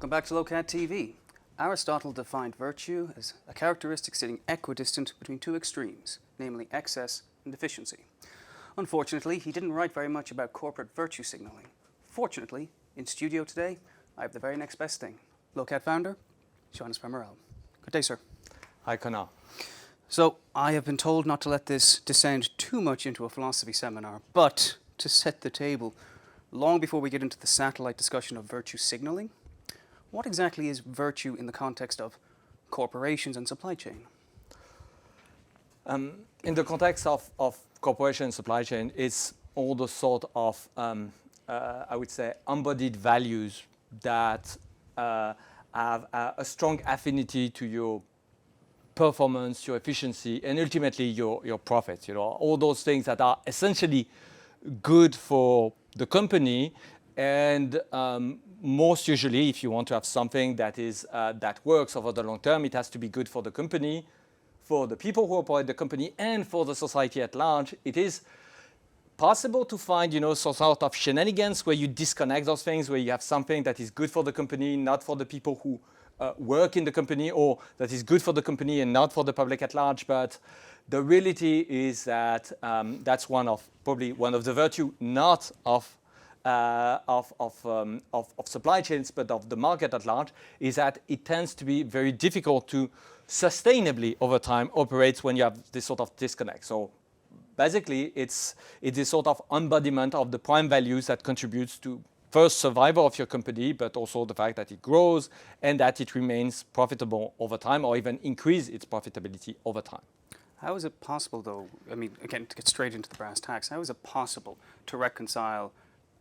Welcome back to Lokad TV. Aristotle defined virtue as a characteristic sitting equidistant between two extremes, namely excess and deficiency. Unfortunately, he didn't write very much about corporate virtue signaling. Fortunately, in studio today, I have the very next best thing. Lokad founder, Joannes Vermorel. Good day, sir. Hi, Conor. So, I have been told not to let this descend too much into a philosophy seminar, but to set the table, long before we get into the satellite discussion of virtue signaling, what exactly is virtue in the context of corporations and supply chain? In the context of corporation and supply chain, it's all the sort of, I would say, embodied values that have a strong affinity to your performance, your efficiency, and ultimately your profits. You know, all those things that are essentially good for the company, and most usually, if you want to have something that is that works over the long term, it has to be good for the company, for the people who operate the company, and for the society at large. It is possible to find, some sort of shenanigans where you disconnect those things, where you have something that is good for the company, not for the people who work in the company, or that is good for the company and not for the public at large. But the reality is that that's probably one of the virtue, not of supply chains, but of the market at large, is that it tends to be very difficult to sustainably over time operate when you have this sort of disconnect. So basically, it's this sort of embodiment of the prime values that contributes to first survival of your company, but also the fact that it grows and that it remains profitable over time, or even increase its profitability over time. How is it possible, though, I mean, again, to get straight into the brass tacks, how is it possible to reconcile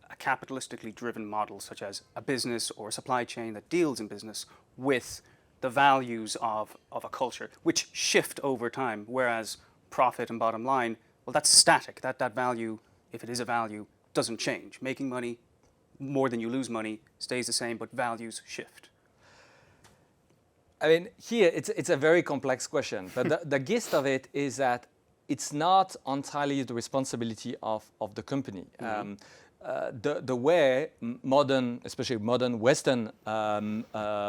a capitalistically driven model such as a business or a supply chain that deals in business with the values of a culture, which shift over time, whereas profit and bottom line, well, that's static. That value, if it is a value, doesn't change. Making money, more than you lose money, stays the same, but values shift. I mean, here it's a very complex question, but the gist of it is that it's not entirely the responsibility of the company. Mm-hmm. The way especially modern Western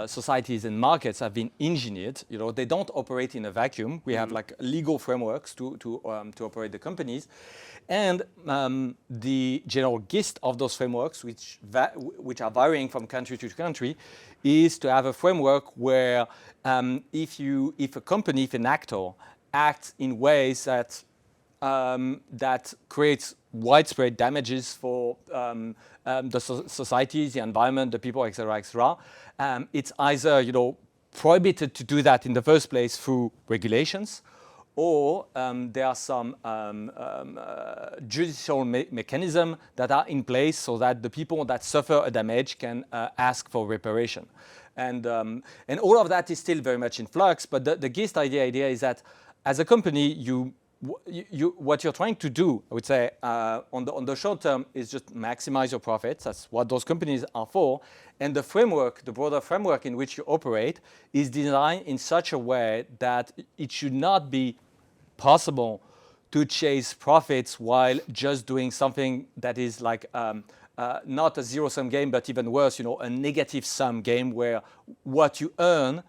societies and markets have been engineered, they don't operate in a vacuum. We have like legal frameworks to operate the companies, and the general gist of those frameworks, which are varying from country to country, is to have a framework where if an actor acts in ways that creates widespread damages for the societies, the environment, the people, etc., etc. It's either prohibited to do that in the first place through regulations, or there are some judicial mechanisms that are in place so that the people that suffer a damage can ask for reparation. And all of that is still very much in flux. But the gist idea is that as a company, what you're trying to do, I would say, on the short term, is just maximize your profits. That's what those companies are for. And the framework, the broader framework in which you operate, is designed in such a way that it should not be possible to chase profits while just doing something that is like not a zero-sum game, but even worse, a negative-sum game where what you earn,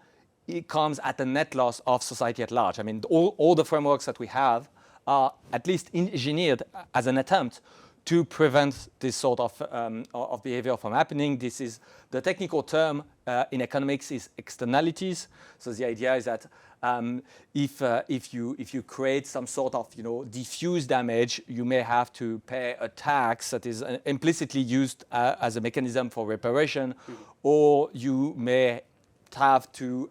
it comes at a net loss of society at large. I mean, all the frameworks that we have are at least engineered as an attempt to prevent this sort of behavior from happening. This is the technical term in economics is externalities. So the idea is that if you create some sort of diffuse damage, you may have to pay a tax that is implicitly used as a mechanism for reparation, or you may have to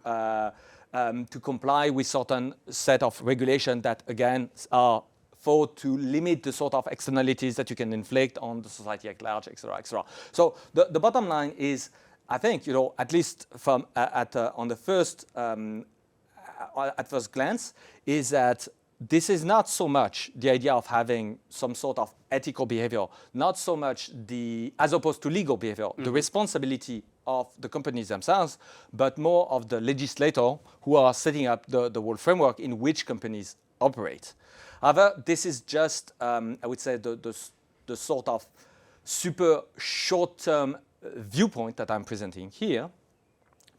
comply with certain set of regulations that again are thought to limit the sort of externalities that you can inflict on the society at large, etc., etc. So the bottom line is, I think, at least from on the first at first glance, is that this is not so much the idea of having some sort of ethical behavior, not so much as opposed to legal behavior, the responsibility of the companies themselves, but more of the legislator who are setting up the whole framework in which companies operate. However, this is just, I would say, the sort of super short-term viewpoint that I'm presenting here.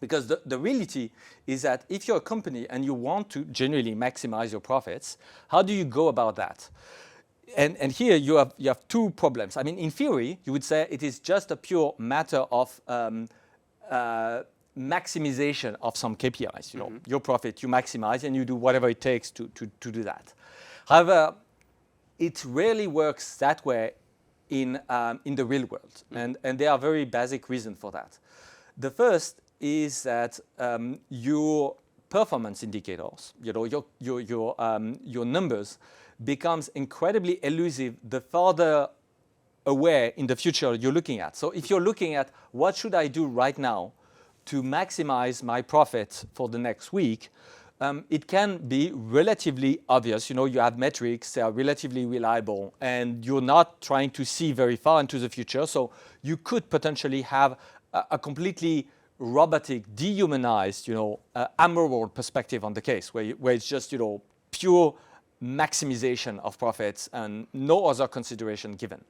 Because the reality is that if you're a company and you want to genuinely maximize your profits, how do you go about that? And here you have two problems. I mean, in theory, you would say it is just a pure matter of maximization of some KPIs. You know, your profit, you maximize, and you do whatever it takes to do that. However, it rarely works that way in the real world, and there are very basic reasons for that. The first is that your performance indicators, you know, your numbers, becomes incredibly elusive the farther away in the future you're looking at. So if you're looking at what should I do right now to maximize my profit for the next week, it can be relatively obvious. You know, you have metrics, they are relatively reliable, and you're not trying to see very far into the future. So you could potentially have a completely robotic, dehumanized, you know, amoral perspective on the case, where it's just, you know, pure maximization of profits and no other consideration given.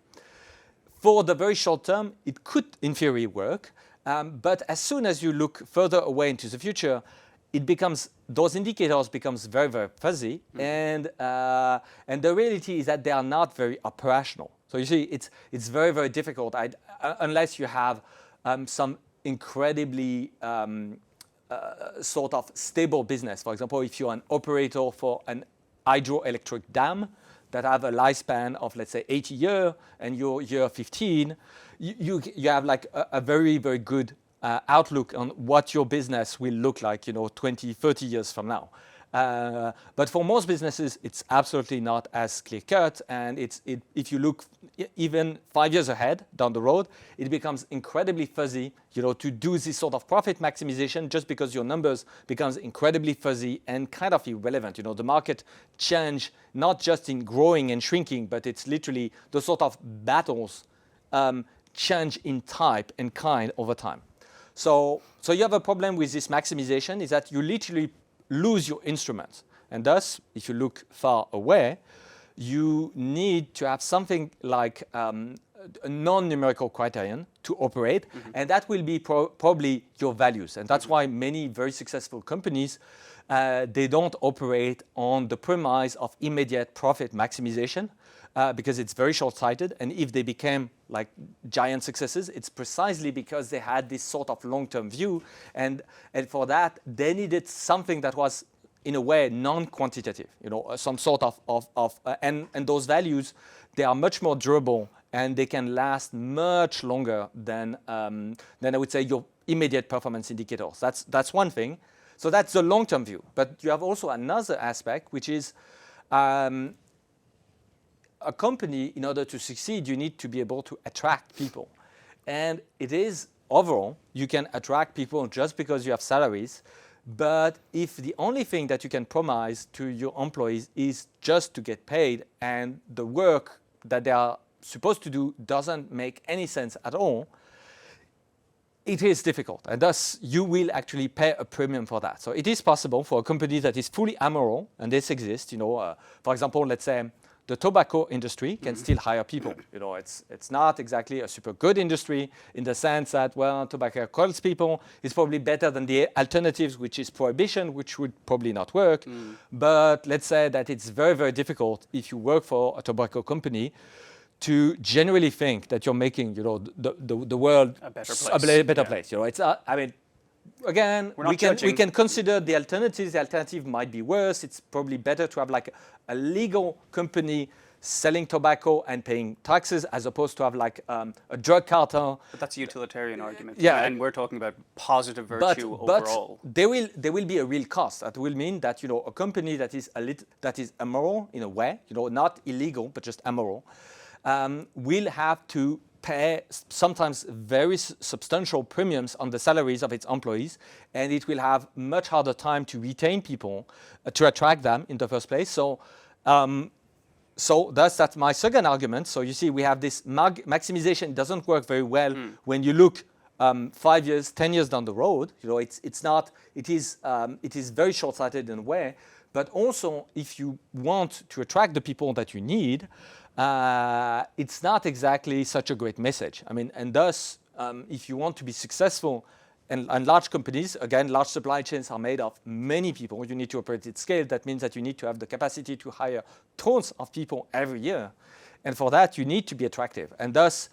For the very short term, it could, in theory, work. But as soon as you look further away into the future, it becomes, those indicators becomes very, very fuzzy, and the reality is that they are not very operational. So you see, it's very, very difficult unless you have some incredibly sort of stable business. For example, if you're an operator for an hydroelectric dam that have a lifespan of, let's say, 80 years, and you're year 15, you have like a very, very good outlook on what your business will look like, you know, 20, 30 years from now. But for most businesses, it's absolutely not as clear-cut, and if you look even 5 years ahead down the road, it becomes incredibly fuzzy, you know, to do this sort of profit maximization just because your numbers becomes incredibly fuzzy and kind of irrelevant. You know, the market change not just in growing and shrinking, but it's literally the sort of battles change in type and kind over time. So you have a problem with this maximization is that you literally lose your instruments. And thus, if you look far away, you need to have something like a non-numerical criterion to operate, and that will be probably your values. And that's why many very successful companies, they don't operate on the premise of immediate profit maximization, because it's very short-sighted. And if they became like giant successes, it's precisely because they had this sort of long-term view. And for that, they needed something that was, in a way, non-quantitative, you know, some sort of and those values, they are much more durable and they can last much longer than I would say your immediate performance indicators. That's one thing. So that's the long-term view. But you have also another aspect, which is a company, in order to succeed, you need to be able to attract people. And it is overall, you can attract people just because you have salaries. But if the only thing that you can promise to your employees is just to get paid and the work that they are supposed to do doesn't make any sense at all, it is difficult. And thus, you will actually pay a premium for that. So it is possible for a company that is fully amoral, and this exists, you know, for example, let's say, the tobacco industry can still hire people. You know, it's not exactly a super good industry in the sense that, well, tobacco kills people. It's probably better than the alternatives, which is prohibition, which would probably not work. But let's say that it's very, very difficult if you work for a tobacco company to generally think that you're making, you know, the world a better place. You know, it's I mean. Again, we can consider the alternatives. The alternative might be worse. It's probably better to have like a legal company selling tobacco and paying taxes as opposed to have like a drug cartel. But that's a utilitarian argument. Yeah. And we're talking about positive virtue overall. But there will be a real cost. That will mean that, you know, a company that is immoral in a way, you know, not illegal, but just immoral, will have to pay sometimes very substantial premiums on the salaries of its employees, and it will have much harder time to retain people, to attract them in the first place. So that's my second argument. So you see, we have this maximization doesn't work very well when you look 5 years, 10 years down the road. You know, it is very short-sighted in a way. But also, if you want to attract the people that you need, it's not exactly such a great message. I mean, and thus, if you want to be successful and large companies, again, large supply chains are made of many people. You need to operate at scale. That means that you need to have the capacity to hire tons of people every year. And for that, you need to be attractive. And thus,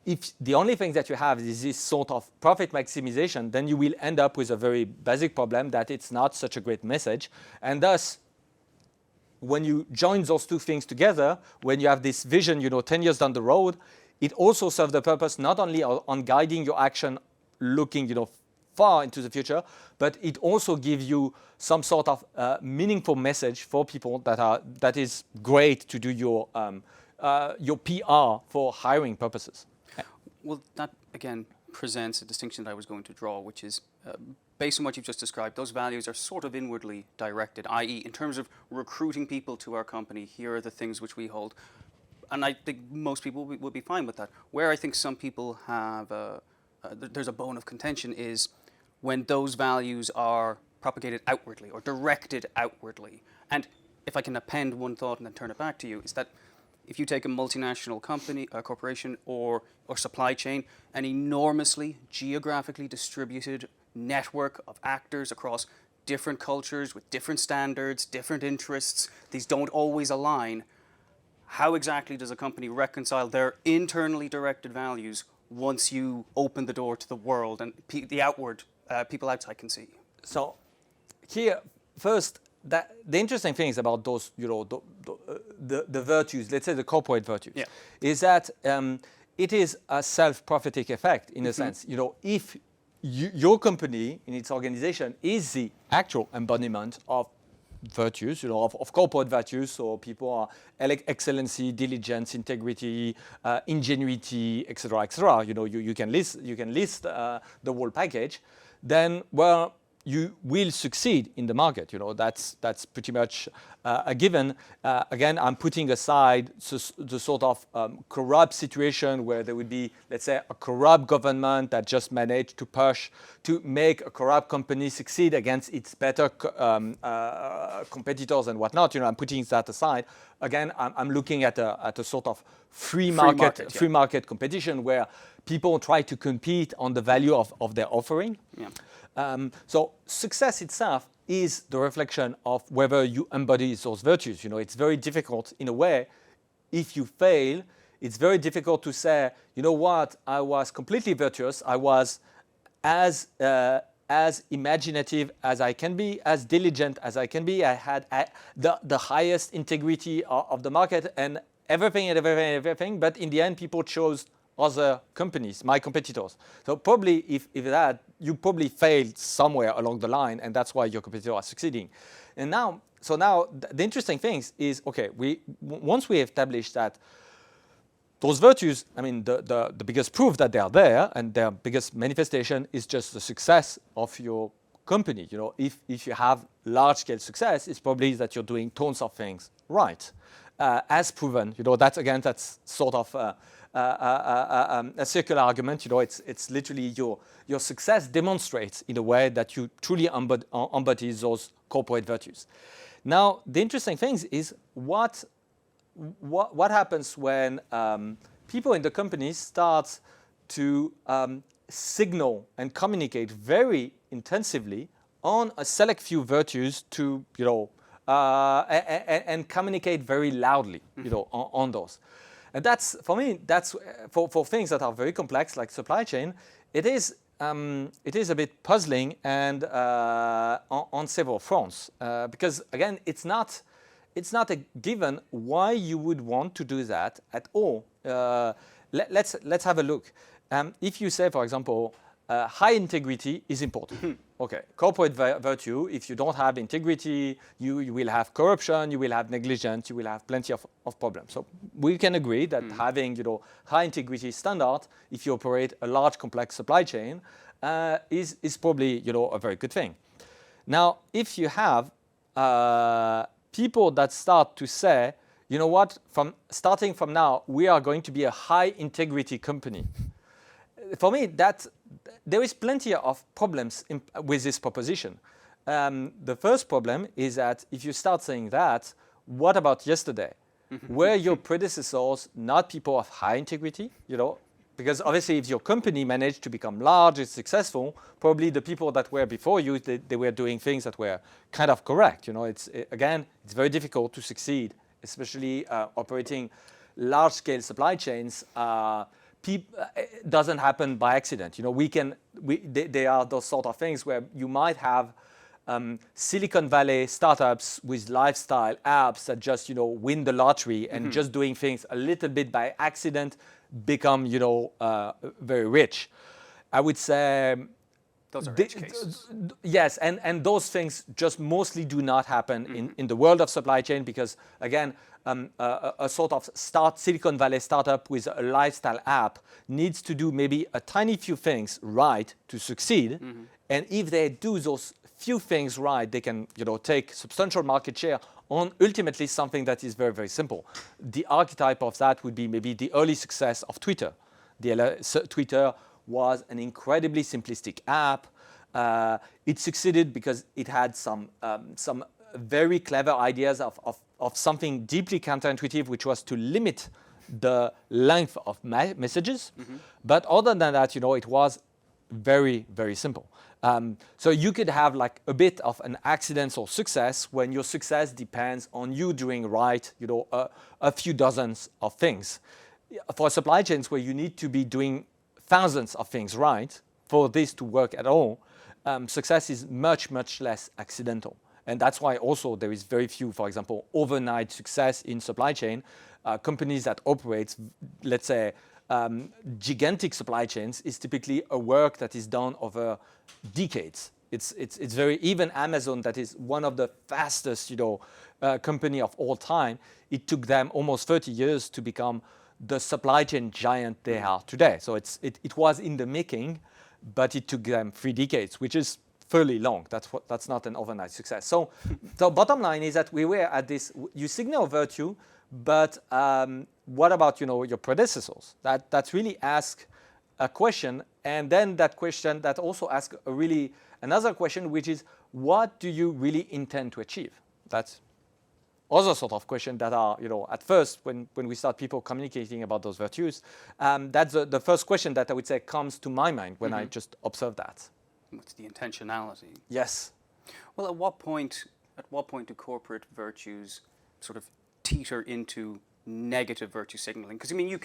if the only thing that you have is this sort of profit maximization, then you will end up with a very basic problem that it's not such a great message. And thus, when you join those two things together, when you have this vision, 10 years down the road, it also serves the purpose not only on guiding your action, looking, far into the future, but it also gives you some sort of meaningful message for people that is great to do your PR for hiring purposes. Well, that again presents a distinction that I was going to draw, which is based on what you've just described, those values are sort of inwardly directed, i.e. in terms of recruiting people to our company, here are the things which we hold. And I think most people will be fine with that. Where I think some people have, there's a bone of contention is when those values are propagated outwardly or directed outwardly. And if I can append one thought and then turn it back to you, is that if you take a multinational company, a corporation or supply chain, an enormously geographically distributed network of actors across different cultures with different standards, different interests, these don't always align. How exactly does a company reconcile their internally directed values once you open the door to the world and the outward people outside can see? So here, first, the interesting thing is about those, the virtues, let's say the corporate virtues, is that it is a self-prophetic effect in a sense. If your company in its organization is the actual embodiment of virtues, of corporate virtues, so people are excellency, diligence, integrity, ingenuity, etc., etc. You can list the whole package. Then, well, you will succeed in the market. That's pretty much a given. Again, I'm putting aside the sort of corrupt situation where there would be, let's say, a corrupt government that just managed to push to make a corrupt company succeed against its better competitors and whatnot. I'm putting that aside. Again, I'm looking at a sort of free market competition where people try to compete on the value of their offering. Yeah. So success itself is the reflection of whether you embody those virtues. It's very difficult in a way. If you fail, it's very difficult to say, what, I was completely virtuous. I was as imaginative as I can be, as diligent as I can be. I had the highest integrity of the market and everything. But in the end, people chose other companies, my competitors. So probably if that, you probably failed somewhere along the line, and that's why your competitors are succeeding. And now the interesting thing is, okay, once we established that those virtues, I mean, the biggest proof that they are there and their biggest manifestation is just the success of your company. If you have large-scale success, it's probably that you're doing tons of things right, as proven. That's sort of a circular argument. It's literally your success demonstrates in a way that you truly embody those corporate virtues. Now, the interesting thing is what happens when people in the company start to signal and communicate very intensively on a select few virtues to and communicate very loudly on those. And that's, for me, that's for things that are very complex, like supply chain, it is a bit puzzling and on several fronts. Because, again, it's not a given why you would want to do that at all. Let's have a look. If you say, for example, high integrity is important. Okay, corporate virtue, if you don't have integrity, you will have corruption, you will have negligence, you will have plenty of problems. So we can agree that having high integrity standard, if you operate a large complex supply chain, is probably a very good thing. Now, if you have people that start to say, what, starting from now, we are going to be a high integrity company. For me, there is plenty of problems with this proposition. The first problem is that if you start saying that, what about yesterday? Were your predecessors not people of high integrity? Because obviously if your company managed to become large and successful, probably the people that were before you, they were doing things that were kind of correct. Again, it's very difficult to succeed, especially operating large-scale supply chains. It doesn't happen by accident. There are those sort of things where you might have Silicon Valley startups with lifestyle apps that just win the lottery and just doing things a little bit by accident become very rich. I would say those are edge cases. Yes, and those things just mostly do not happen in the world of supply chain because again a sort of Silicon Valley startup with a lifestyle app needs to do maybe a tiny few things right to succeed, and if they do those few things right, they can take substantial market share on ultimately something that is very, very simple. The archetype of that would be maybe the early success of Twitter. Twitter was an incredibly simplistic app. It succeeded because it had some very clever ideas of something deeply counterintuitive, which was to limit the length of messages. But other than that, it was very, very simple. So you could have like a bit of an accidental success when your success depends on you doing right, a few dozens of things. For supply chains where you need to be doing thousands of things right for this to work at all, success is much, much less accidental. And that's why also there is very few, for example, overnight success in supply chain. Companies that operate, let's say, gigantic supply chains is typically a work that is done over decades. It's very, even Amazon, that is one of the fastest company of all time, it took them almost 30 years to become the supply chain giant they are today. So it was in the making, but it took them 3 decades, which is fairly long. That's not an overnight success. So bottom line is that we were at this, you signal virtue, but what about your predecessors? That really ask a question, and then that question that also asks another question, which is what do you really intend to achieve? That's other sort of question that are at first when we start people communicating about those virtues, that's the first question that I would say comes to my mind when I just observe that. What's the intentionality? Yes. Well, at what point do corporate virtues sort of teeter into negative virtue signaling? Because I mean, you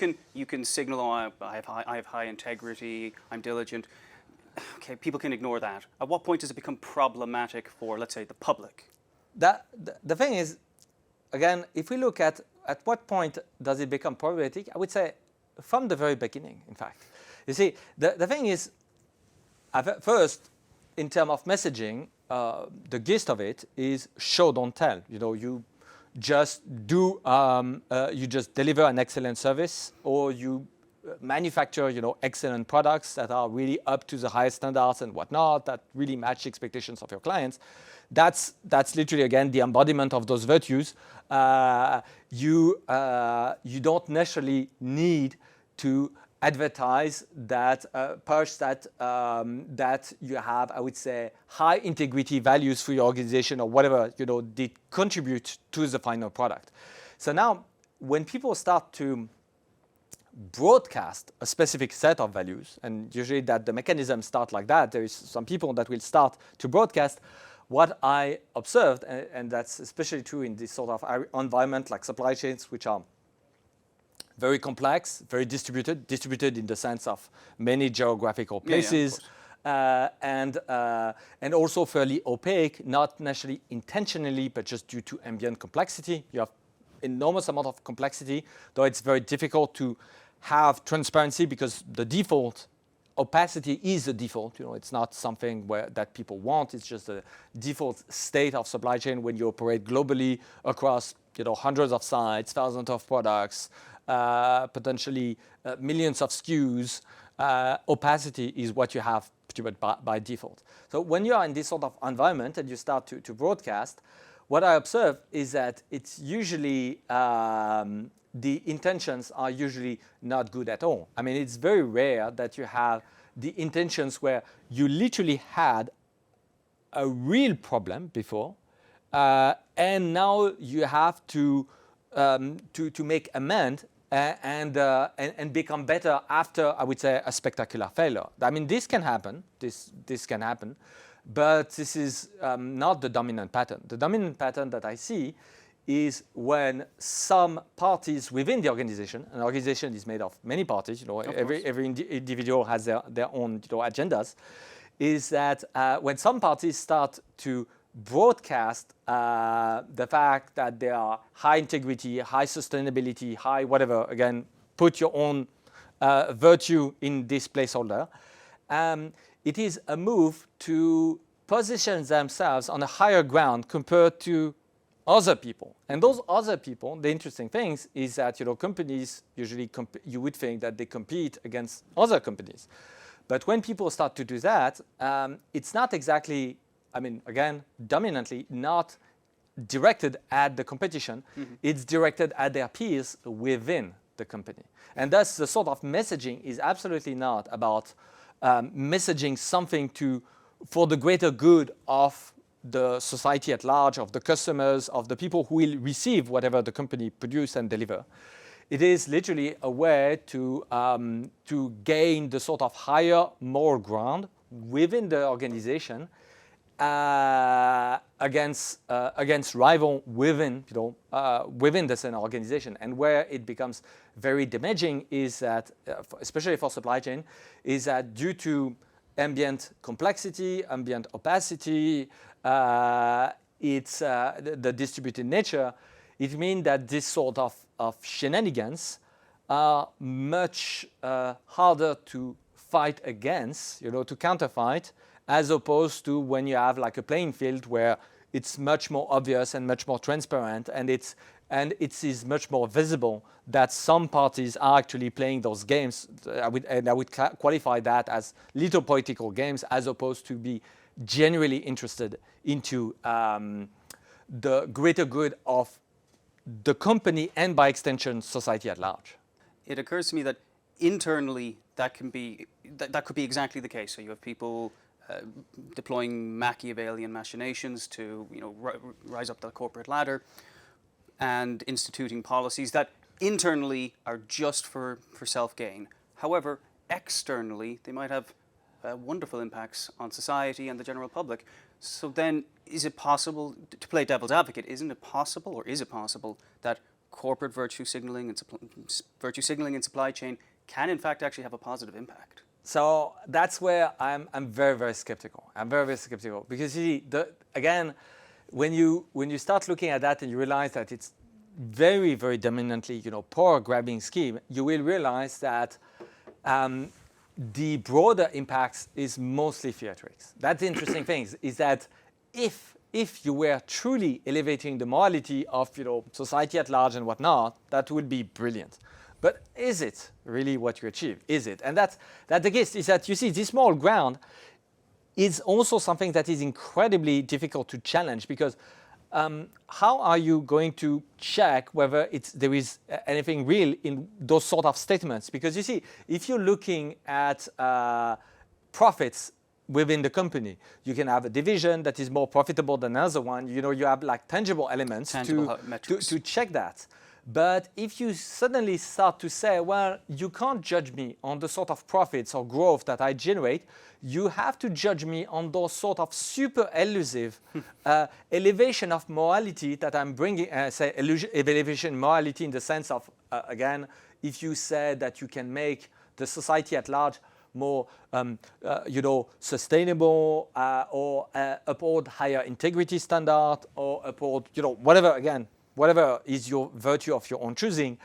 can signal, oh, I have high integrity, I'm diligent. Okay, people can ignore that. At what point does it become problematic for, let's say, the public? The thing is, again, if we look at what point does it become problematic, I would say from the very beginning, in fact. You see, the thing is, first, in terms of messaging, the gist of it is show, don't tell. You just you just deliver an excellent service, or you manufacture, excellent products that are really up to the highest standards and whatnot, that really match expectations of your clients. That's literally, again, the embodiment of those virtues. You don't necessarily need to advertise that, push that you have, I would say, high integrity values for your organization or whatever, did contribute to the final product. So now, when people start to broadcast a specific set of values, and usually that the mechanism start like that, there is some people that will start to broadcast. What I observed, and that's especially true in this sort of environment like supply chains, which are very complex, very distributed in the sense of many geographical places, and also fairly opaque, not necessarily intentionally, but just due to ambient complexity. You have enormous amount of complexity, though it's very difficult to have transparency because the default opacity is the default. It's not something that people want. It's just a default state of supply chain when you operate globally across hundreds of sites, thousands of products, potentially millions of SKUs. Opacity is what you have pretty much by default. So when you are in this sort of environment and you start to broadcast, what I observe is that it's usually the intentions are usually not good at all. I mean, it's very rare that you have the intentions where you literally had a real problem before, and now you have to make amend and become better after, I would say, a spectacular failure. I mean, this can happen. This can happen, but this is not the dominant pattern. The dominant pattern that I see is when some parties within the organization, an organization is made of many parties, every individual has their own agendas, is that when some parties start to broadcast the fact that they are high integrity, high sustainability, high whatever, again, put your own virtue in this placeholder, it is a move to position themselves on a higher ground compared to other people. And those other people, the interesting things is that companies usually you would think that they compete against other companies. But when people start to do that, it's not exactly, I mean, again, dominantly not directed at the competition. Mm-hmm. It's directed at their peers within the company. And thus the sort of messaging is absolutely not about messaging something for the greater good of the society at large, of the customers, of the people who will receive whatever the company produce and deliver. It is literally a way to gain the sort of higher moral ground within the organization against rival within the same organization. And where it becomes very damaging is that, especially for supply chain, is that due to ambient complexity, ambient opacity, it's the distributed nature, it means that this sort of shenanigans are much harder to fight against, to counterfight, as opposed to when you have like a playing field where it's much more obvious and much more transparent, and it is much more visible that some parties are actually playing those games. I would qualify that as little political games, as opposed to be genuinely interested into the greater good of the company and, by extension, society at large. It occurs to me that internally that could be exactly the case. So you have people deploying Machiavellian machinations to rise up the corporate ladder and instituting policies that internally are just for self-gain. However, externally they might have wonderful impacts on society and the general public. So then, is it possible, to play devil's advocate, is it possible that corporate virtue signaling and supply chain can in fact actually have a positive impact? So that's where I'm very, very skeptical. I'm very, very skeptical because you see, again, when you start looking at that and you realize that it's very, very dominantly, power grabbing scheme, you will realize that the broader impacts is mostly theatrics. That's the interesting thing is that if you were truly elevating the morality of society at large and whatnot, that would be brilliant. But is it really what you achieve? Is it? And that's the case, is that you see this moral ground is also something that is incredibly difficult to challenge, because how are you going to check whether there is anything real in those sort of statements? Because you see, if you're looking at profits within the company, you can have a division that is more profitable than another one. You have like tangible elements to check that. But if you suddenly start to say, well, you can't judge me on the sort of profits or growth that I generate, you have to judge me on those sort of super elusive elevation of morality that I'm bringing, say elevation morality in the sense of, again, if you say that you can make the society at large more sustainable or uphold higher integrity standard or uphold, whatever is your virtue of your own choosing,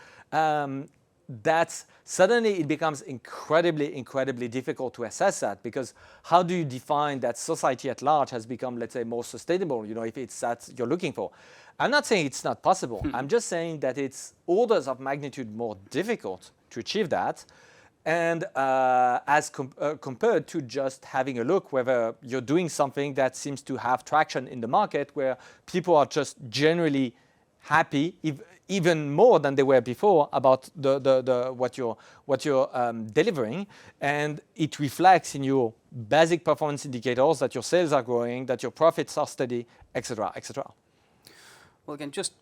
that's suddenly it becomes incredibly, incredibly difficult to assess that, because how do you define that society at large has become, let's say, more sustainable, if it's that you're looking for? I'm not saying it's not possible. I'm just saying that it's orders of magnitude more difficult to achieve that, and as compared to just having a look whether you're doing something that seems to have traction in the market, where people are just generally happy, even more than they were before, about what you're delivering, and it reflects in your basic performance indicators that your sales are growing, that your profits are steady, etc., etc. Well, again, just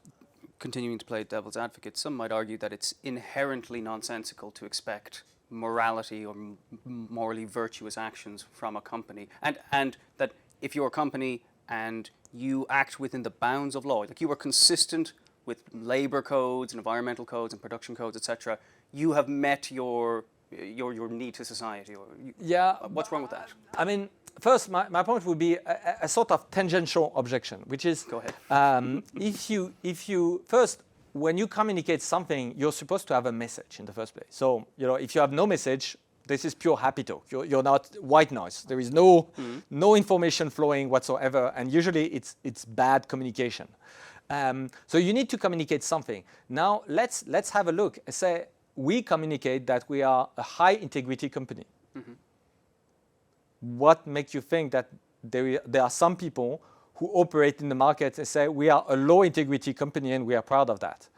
continuing to play devil's advocate, some might argue that it's inherently nonsensical to expect morality or morally virtuous actions from a company, and that if you're a company and you act within the bounds of law, like you are consistent with labor codes and environmental codes and production codes, etc., you have met your need to society. Or what's wrong with that? I mean, first, my point would be a sort of tangential objection, which is, go ahead. if you first, when you communicate something, you're supposed to have a message in the first place. So, if you have no message, this is pure happy talk. You're not white noise. There is no information flowing whatsoever, and usually it's bad communication. So you need to communicate something. Now let's have a look. Say we communicate that we are a high integrity company. Mm-hmm. What makes you think that there are some people who operate in the market and say we are a low integrity company and we are proud of that?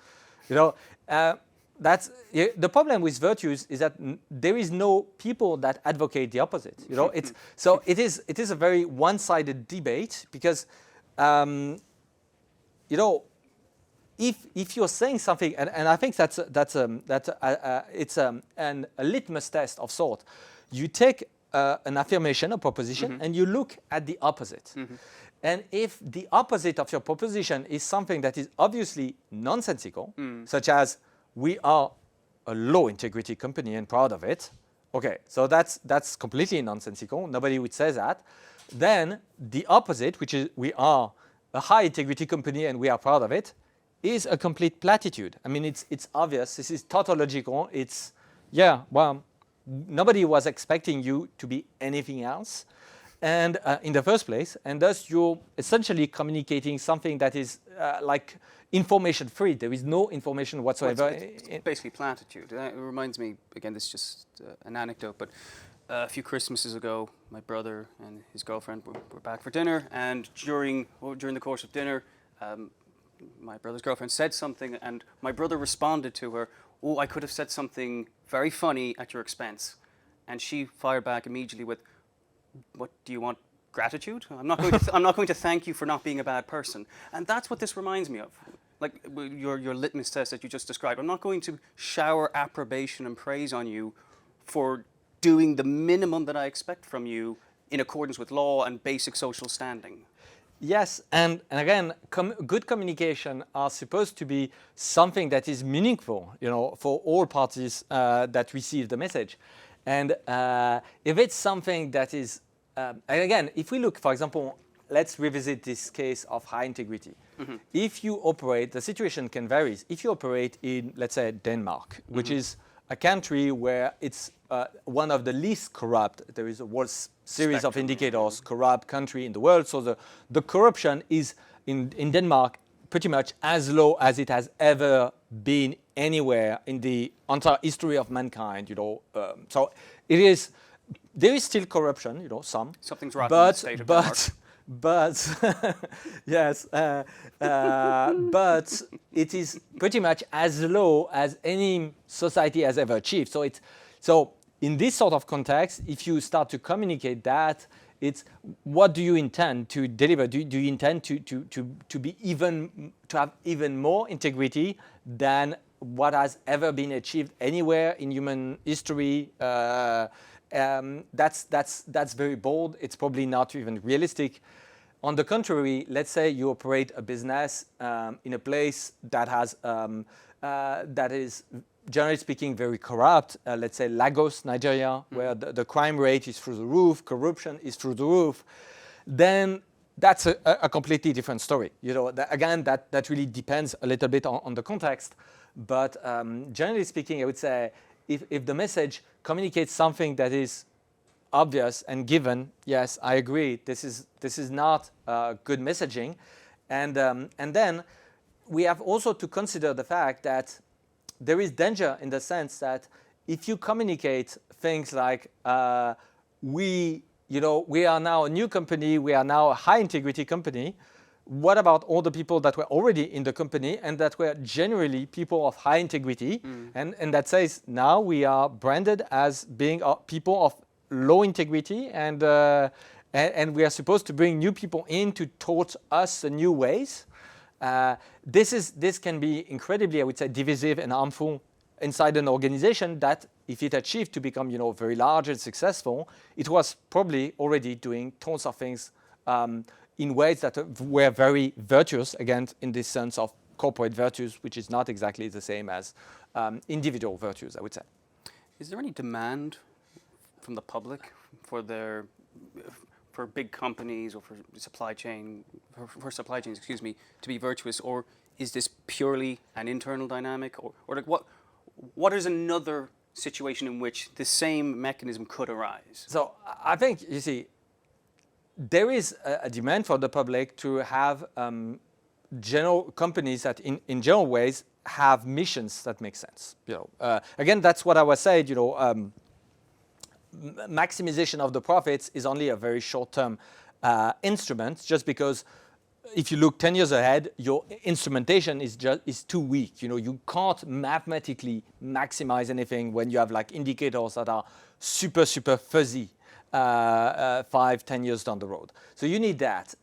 That's the problem with virtues is that there is no people that advocate the opposite. It is a very one-sided debate because if you're saying something, and I think it's a litmus test of sort. You take an affirmation, a proposition, and you look at the opposite. Mm-hmm. And if the opposite of your proposition is something that is obviously nonsensical, such as we are a low integrity company and proud of it, okay, so that's completely nonsensical. Nobody would say that. Then the opposite, which is we are a high integrity company and we are proud of it, is a complete platitude. I mean, it's obvious. This is tautological. Nobody was expecting you to be anything else, and in the first place, and thus you're essentially communicating something that is like information free. There is no information whatsoever. It's basically platitude. It reminds me, again, this is just an anecdote, but a few Christmases ago, my brother and his girlfriend were back for dinner, and during the course of dinner, my brother's girlfriend said something, and my brother responded to her, "Oh, I could have said something very funny at your expense." And she fired back immediately with, "What do you want? Gratitude? I'm not going to thank you for not being a bad person." And that's what this reminds me of. Like your litmus test that you just described. I'm not going to shower approbation and praise on you for doing the minimum that I expect from you in accordance with law and basic social standing. Yes, and again, good communication are supposed to be something that is meaningful, for all parties that receive the message. And if it's something that is, and again, if we look, for example, let's revisit this case of high integrity. Mm-hmm. If you operate, the situation can vary. If you operate in, let's say, Denmark, which is a country where it's one of the least corrupt, there is a whole series of indicators, corrupt country in the world. So the corruption is in Denmark pretty much as low as it has ever been anywhere in the entire history of mankind. So it is. There is still corruption. Some. Something's rotten in the state of Denmark. But yes, but it is pretty much as low as any society has ever achieved. So in this sort of context, if you start to communicate that, it's what do you intend to deliver? Do you intend to have even more integrity than what has ever been achieved anywhere in human history? That's very bold. It's probably not even realistic. On the contrary, let's say you operate a business in a place that has that is, generally speaking, very corrupt. Let's say Lagos, Nigeria, where the crime rate is through the roof, corruption is through the roof. Then that's a completely different story. That really depends a little bit on the context. But generally speaking, I would say if the message communicates something that is obvious and given, yes, I agree. This is not good messaging, and then we have also to consider the fact that there is danger in the sense that if you communicate things like we are now a new company, we are now a high integrity company. What about all the people that were already in the company and that were generally people of high integrity? And that says now we are branded as being people of low integrity, and we are supposed to bring new people in to taught us the new ways. This can be incredibly, I would say, divisive and harmful inside an organization that, if it achieved to become, very large and successful, it was probably already doing tons of things in ways that were very virtuous, again, in this sense of corporate virtues, which is not exactly the same as individual virtues, I would say. Is there any demand from the public for big companies or for supply chains, to be virtuous, or is this purely an internal dynamic, or like what is another situation in which the same mechanism could arise? So I think, you see, there is a demand for the public to have general companies that in general ways have missions that make sense. Again, that's what I was saying, maximization of the profits is only a very short-term instrument, just because if you look 10 years ahead, your instrumentation is too weak. You can't mathematically maximize anything when you have like indicators that are super fuzzy 5-10 years down the road. So you need that.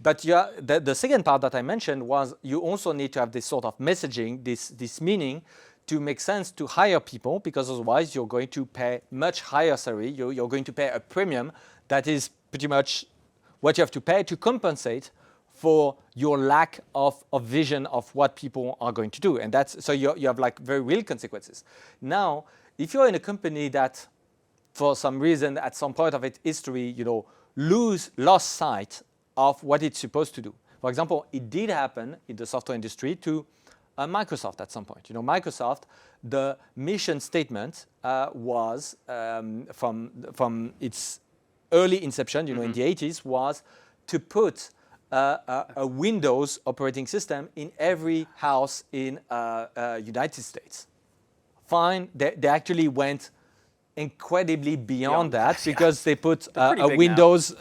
But the second part that I mentioned was you also need to have this sort of messaging, this meaning, to make sense to hire people, because otherwise you're going to pay much higher salary. You're going to pay a premium that is pretty much what you have to pay to compensate for your lack of vision of what people are going to do. And so you have like very real consequences. Now, if you're in a company that for some reason at some point of its history, lost sight of what it's supposed to do. For example, it did happen in the software industry to Microsoft at some point. Microsoft, the mission statement was from its early inception, in the 80s, was to put a Windows operating system in every house in United States. Fine, they actually went incredibly beyond that, because they put a Windows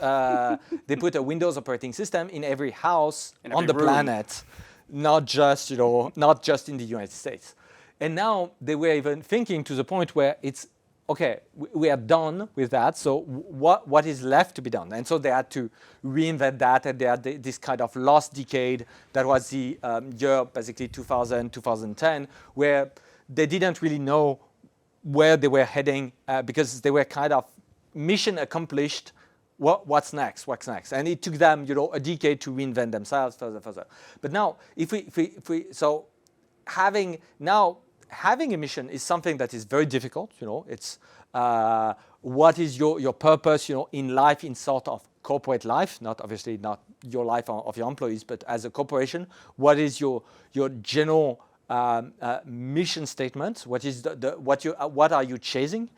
operating system in every house on the planet. Not just in the United States. And now they were even thinking to the point where it's, okay, we are done with that, so what is left to be done? And so they had to reinvent that, and they had this kind of lost decade that was the year, basically 2000, 2010, where they didn't really know where they were heading, because they were kind of mission accomplished. What's next? And it took them, a decade to reinvent themselves further. But now, having a mission is something that is very difficult. It's what is your purpose, in life, in sort of corporate life, not your life of your employees, but as a corporation, what is your general mission statement? What are you chasing?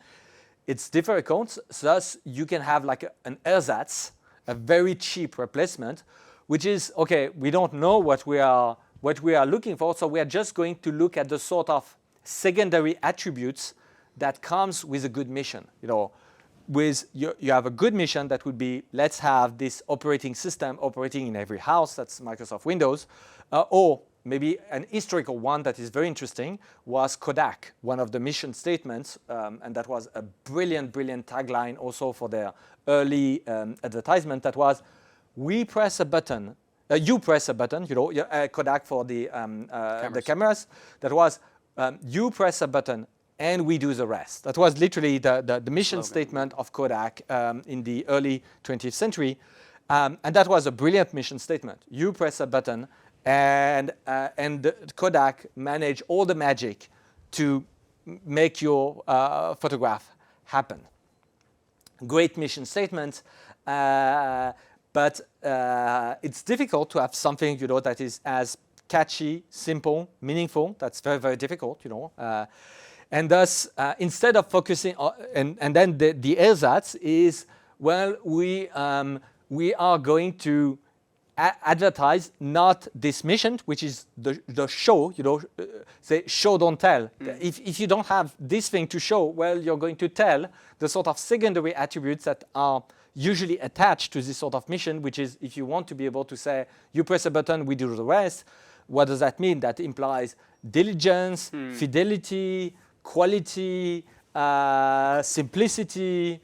It's difficult, thus you can have like an ersatz, a very cheap replacement, which is, okay, we don't know what we are looking for, so we are just going to look at the sort of secondary attributes that comes with a good mission. You have a good mission that would be, let's have this operating system operating in every house, that's Microsoft Windows, or maybe an historical one that is very interesting was Kodak, one of the mission statements, and that was a brilliant tagline also for their early advertisement. That was, you press a button, Kodak for the cameras. That was, you press a button and we do the rest. That was literally the mission statement of Kodak in the early 20th century. And that was a brilliant mission statement. You press a button, and Kodak managed all the magic to make your photograph happen. Great mission statement, but it's difficult to have something that is as catchy, simple, meaningful. That's very difficult, and thus instead of focusing on, and then the ersatz is, well, we are going to advertise not this mission, which is the show, say show don't tell. If you don't have this thing to show, well, you're going to tell the sort of secondary attributes that are usually attached to this sort of mission, which is, if you want to be able to say, you press a button, we do the rest, what does that mean? That implies diligence, fidelity, quality, simplicity,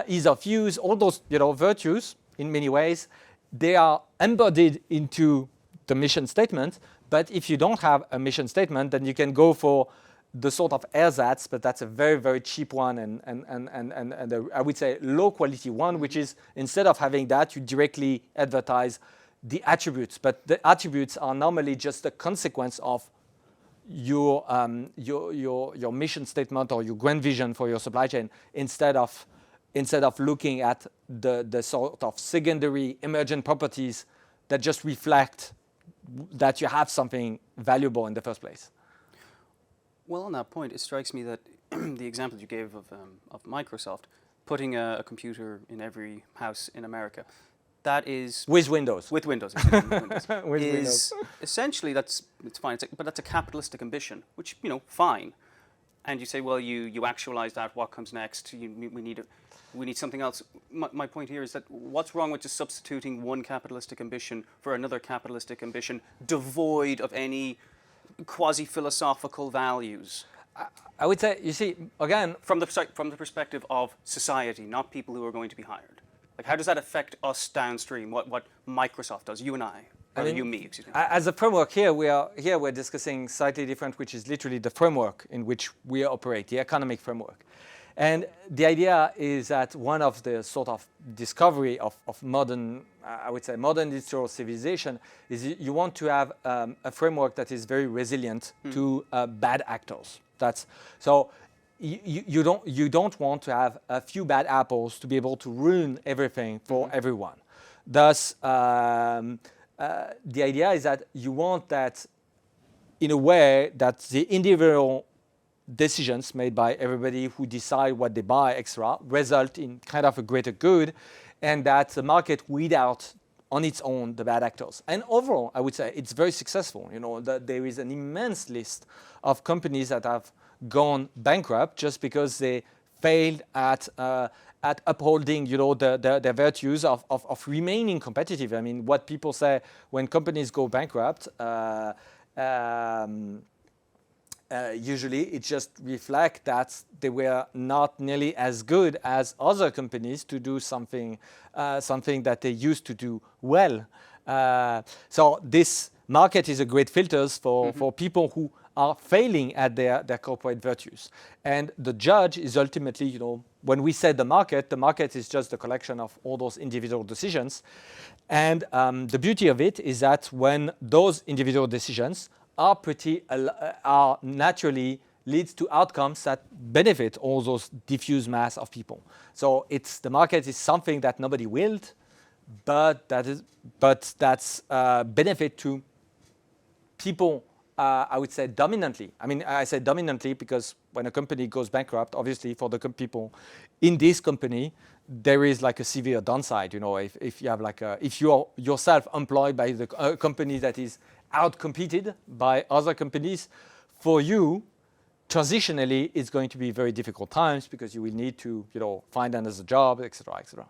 ease of use, all those virtues in many ways. They are embodied into the mission statement. But if you don't have a mission statement, then you can go for the sort of ersatz, but that's a very, very cheap one and I would say low quality one, which is instead of having that, you directly advertise the attributes. But the attributes are normally just a consequence of your mission statement or your grand vision for your supply chain instead of looking at the sort of secondary emergent properties that just reflect that you have something valuable in the first place. Well, on that point, it strikes me that the example you gave of Microsoft putting a computer in every house in America, that is with Windows. With Windows, excuse me, Windows, With is Windows. essentially it's fine. But that's a capitalistic ambition, which fine. And you say, well, you actualize that. What comes next? We need something else. My point here is that what's wrong with just substituting one capitalistic ambition for another capitalistic ambition, devoid of any quasi-philosophical values? I would say, you see, again, from the perspective of society, not people who are going to be hired. Like, how does that affect us downstream? What Microsoft does, you and I, or you and me, excuse me. As a framework we're discussing slightly different, which is literally the framework in which we operate, the economic framework. And the idea is that one of the sort of discovery of modern, I would say, modern industrial civilization is you want to have a framework that is very resilient to bad actors. So you don't want to have a few bad apples to be able to ruin everything for everyone. Thus, the idea is that you want that in a way that the individual decisions made by everybody who decide what they buy extra result in kind of a greater good, and that the market weed out on its own the bad actors. And overall, I would say it's very successful. That there is an immense list of companies that have gone bankrupt just because they failed at upholding, their virtues of remaining competitive. I mean, what people say when companies go bankrupt, usually it just reflects that they were not nearly as good as other companies to do something that they used to do well. So this market is a great filter for people who are failing at their corporate virtues. And the judge is ultimately, when we say the market is just the collection of all those individual decisions. And the beauty of it is that when those individual decisions are naturally leads to outcomes that benefit all those diffuse mass of people. So the market is something that nobody willed, but that's benefit to people. I would say dominantly. I mean, I say dominantly because when a company goes bankrupt, obviously for the people in this company, there is like a severe downside. If you have if you are yourself employed by the company that is outcompeted by other companies, for you, transitionally, it's going to be very difficult times because you will need to, find another job, etc., etc.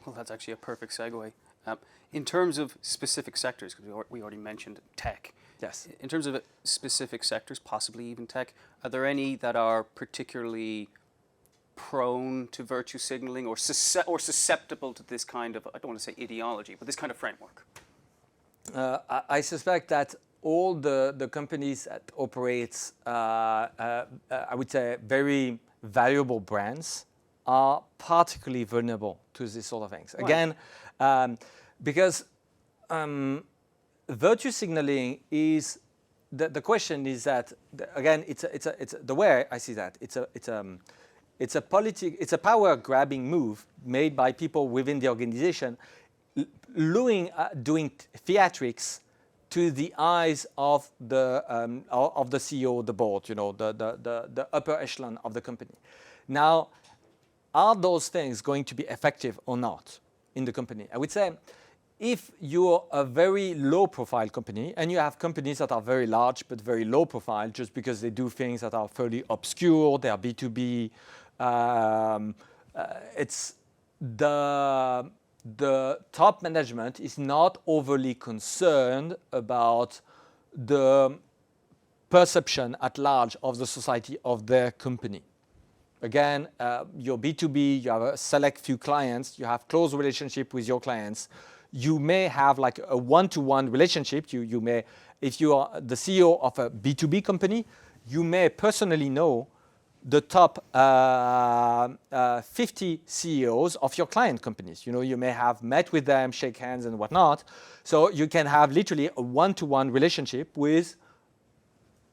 Well, that's actually a perfect segue. In terms of specific sectors, because we already mentioned tech. Yes. In terms of specific sectors, possibly even tech, are there any that are particularly prone to virtue signaling or susceptible to this kind of, I don't want to say ideology, but this kind of framework? I suspect that all the companies that operate, I would say, very valuable brands are particularly vulnerable to this sort of things. Why? Again, because virtue signaling is the question is that again it's the way I see that it's a power grabbing move made by people within the organization, doing theatrics to the eyes of the CEO, the board, the upper echelon of the company. Now, are those things going to be effective or not in the company? I would say, if you're a very low-profile company, and you have companies that are very large but very low-profile, just because they do things that are fairly obscure, they are B2B, it's the top management is not overly concerned about the perception at large of the society of their company. Again, you're B2B, you have a select few clients, you have close relationship with your clients, you may have like a one-to-one relationship. You may, if you are the CEO of a B2B company, you may personally know the top 50 CEOs of your client companies. You may have met with them, shake hands and whatnot. So you can have literally a one-to-one relationship with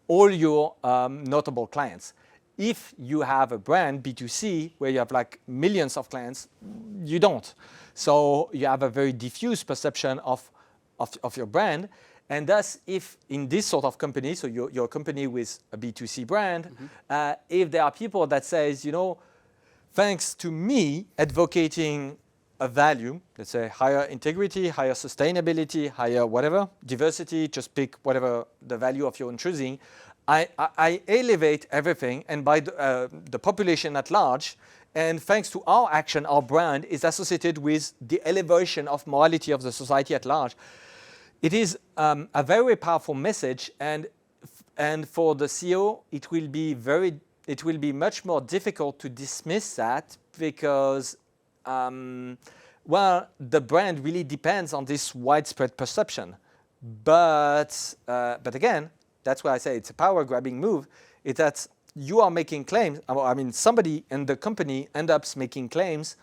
all your notable clients. If you have a brand, B2C, where you have like millions of clients, you don't. So you have a very diffuse perception of your brand. And thus, if in this sort of company, so you're a company with a B2C brand, if there are people that says, thanks to me advocating a value, let's say higher integrity, higher sustainability, higher whatever, diversity, just pick whatever the value of your own choosing, I elevate everything, and by the population at large, and thanks to our action, our brand is associated with the elevation of morality of the society at large. It is a very powerful message, and for the CEO, it will be much more difficult to dismiss that because, the brand really depends on this widespread perception. But again, that's why I say it's a power-grabbing move. It's that you are making claims. I mean, somebody in the company ends up making claims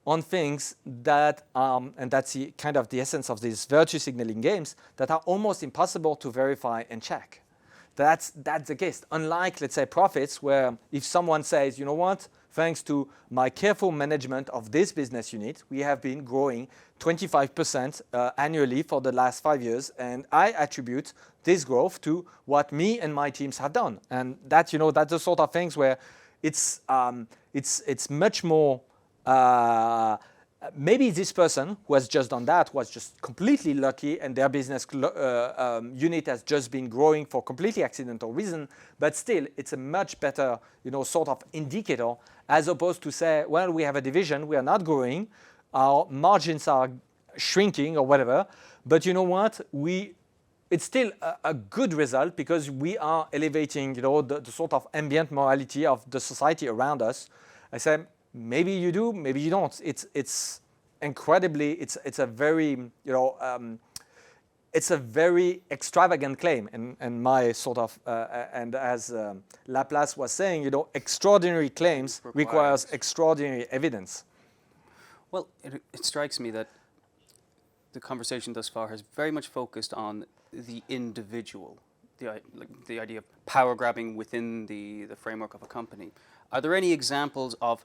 on things that, and that's kind of the essence of these virtue signaling games, that are almost impossible to verify and check. That's the case. Unlike, let's say, profits, where if someone says, you know what, thanks to my careful management of this business unit, we have been growing 25% annually for the last 5 years, and I attribute this growth to what me and my teams have done. And that's the sort of things where it's much more. Maybe this person who has just done that was just completely lucky and their business unit has just been growing for completely accidental reason, but still it's a much better sort of indicator as opposed to say, well, we have a division, we are not growing, our margins are shrinking or whatever, but you know what, it's still a good result because we are elevating the sort of ambient morality of the society around us. I say, maybe you do, maybe you don't. It's incredibly. It's a very it's a very extravagant claim, and my sort of and as Laplace was saying, extraordinary claims requires extraordinary evidence. Well, it strikes me that the conversation thus far has very much focused on the individual, the idea of power grabbing within the framework of a company. Are there any examples of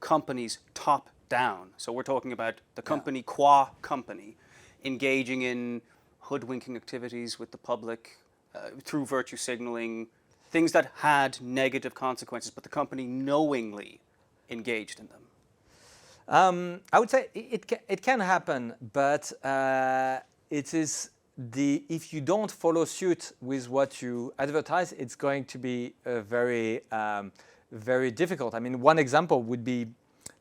companies top down? So we're talking about the company qua company engaging in hoodwinking activities with the public through virtue signaling, things that had negative consequences, but the company knowingly engaged in them. I would say it can happen, but it is if you don't follow suit with what you advertise, it's going to be very very difficult. I mean, one example would be,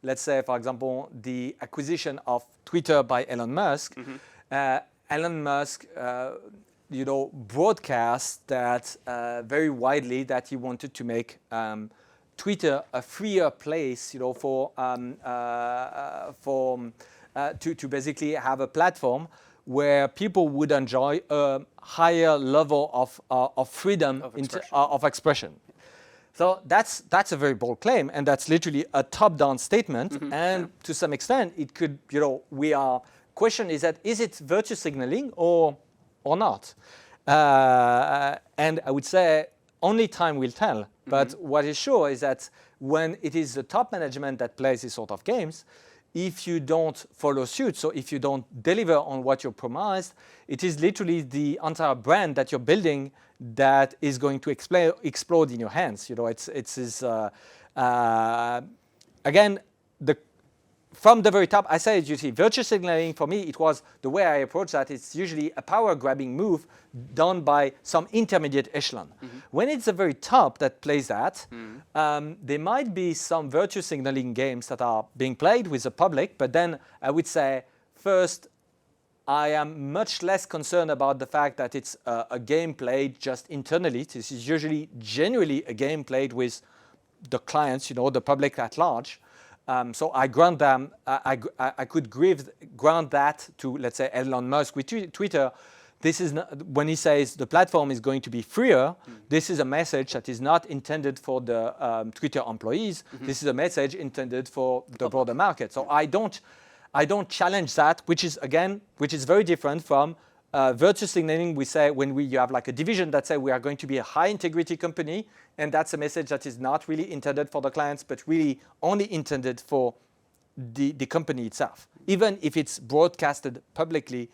let's say, for example, the acquisition of Twitter by Elon Musk. Elon Musk, broadcast that very widely that he wanted to make Twitter a freer place, to basically have a platform where people would enjoy a higher level of freedom of expression. So that's a very bold claim, and that's literally a top-down statement. And to some extent, it could, question is it virtue signaling or not? And I would say only time will tell. But what is sure is that when it is the top management that plays these sort of games, if you don't follow suit, so if you don't deliver on what you promised, it is literally the entire brand that you're building that is going to explode in your hands. Again, from the very top, I say, virtue signaling for me, it was the way I approach that. It's usually a power-grabbing move done by some intermediate echelon. When it's the very top that plays that, there might be some virtue signaling games that are being played with the public, but then I would say, first, I am much less concerned about the fact that it's a game played just internally. This is usually genuinely a game played with the clients, the public at large. So I grant them, I could grant that to, let's say, Elon Musk with Twitter. This is not, when he says the platform is going to be freer, this is a message that is not intended for the Twitter employees. This is a message intended for the broader market. So I don't challenge that, which is very different from virtue signaling. We say when you have like a division that say we are going to be a high integrity company, and that's a message that is not really intended for the clients, but really only intended for the company itself. Even if it's broadcasted publicly,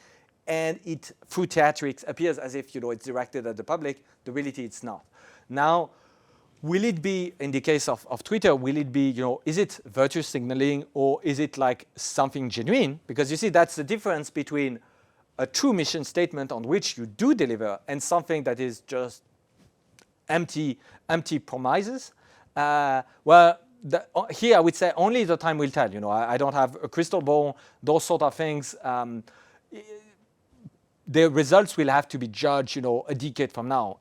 and it through theatrics appears as if it's directed at the public, the reality it's not. Now, will it be, in the case of Twitter, will it be, is it virtue signaling or is it like something genuine? Because you see, that's the difference between a true mission statement on which you do deliver and something that is just empty promises. Here I would say only the time will tell. I don't have a crystal ball, those sort of things. The results will have to be judged, a decade from now.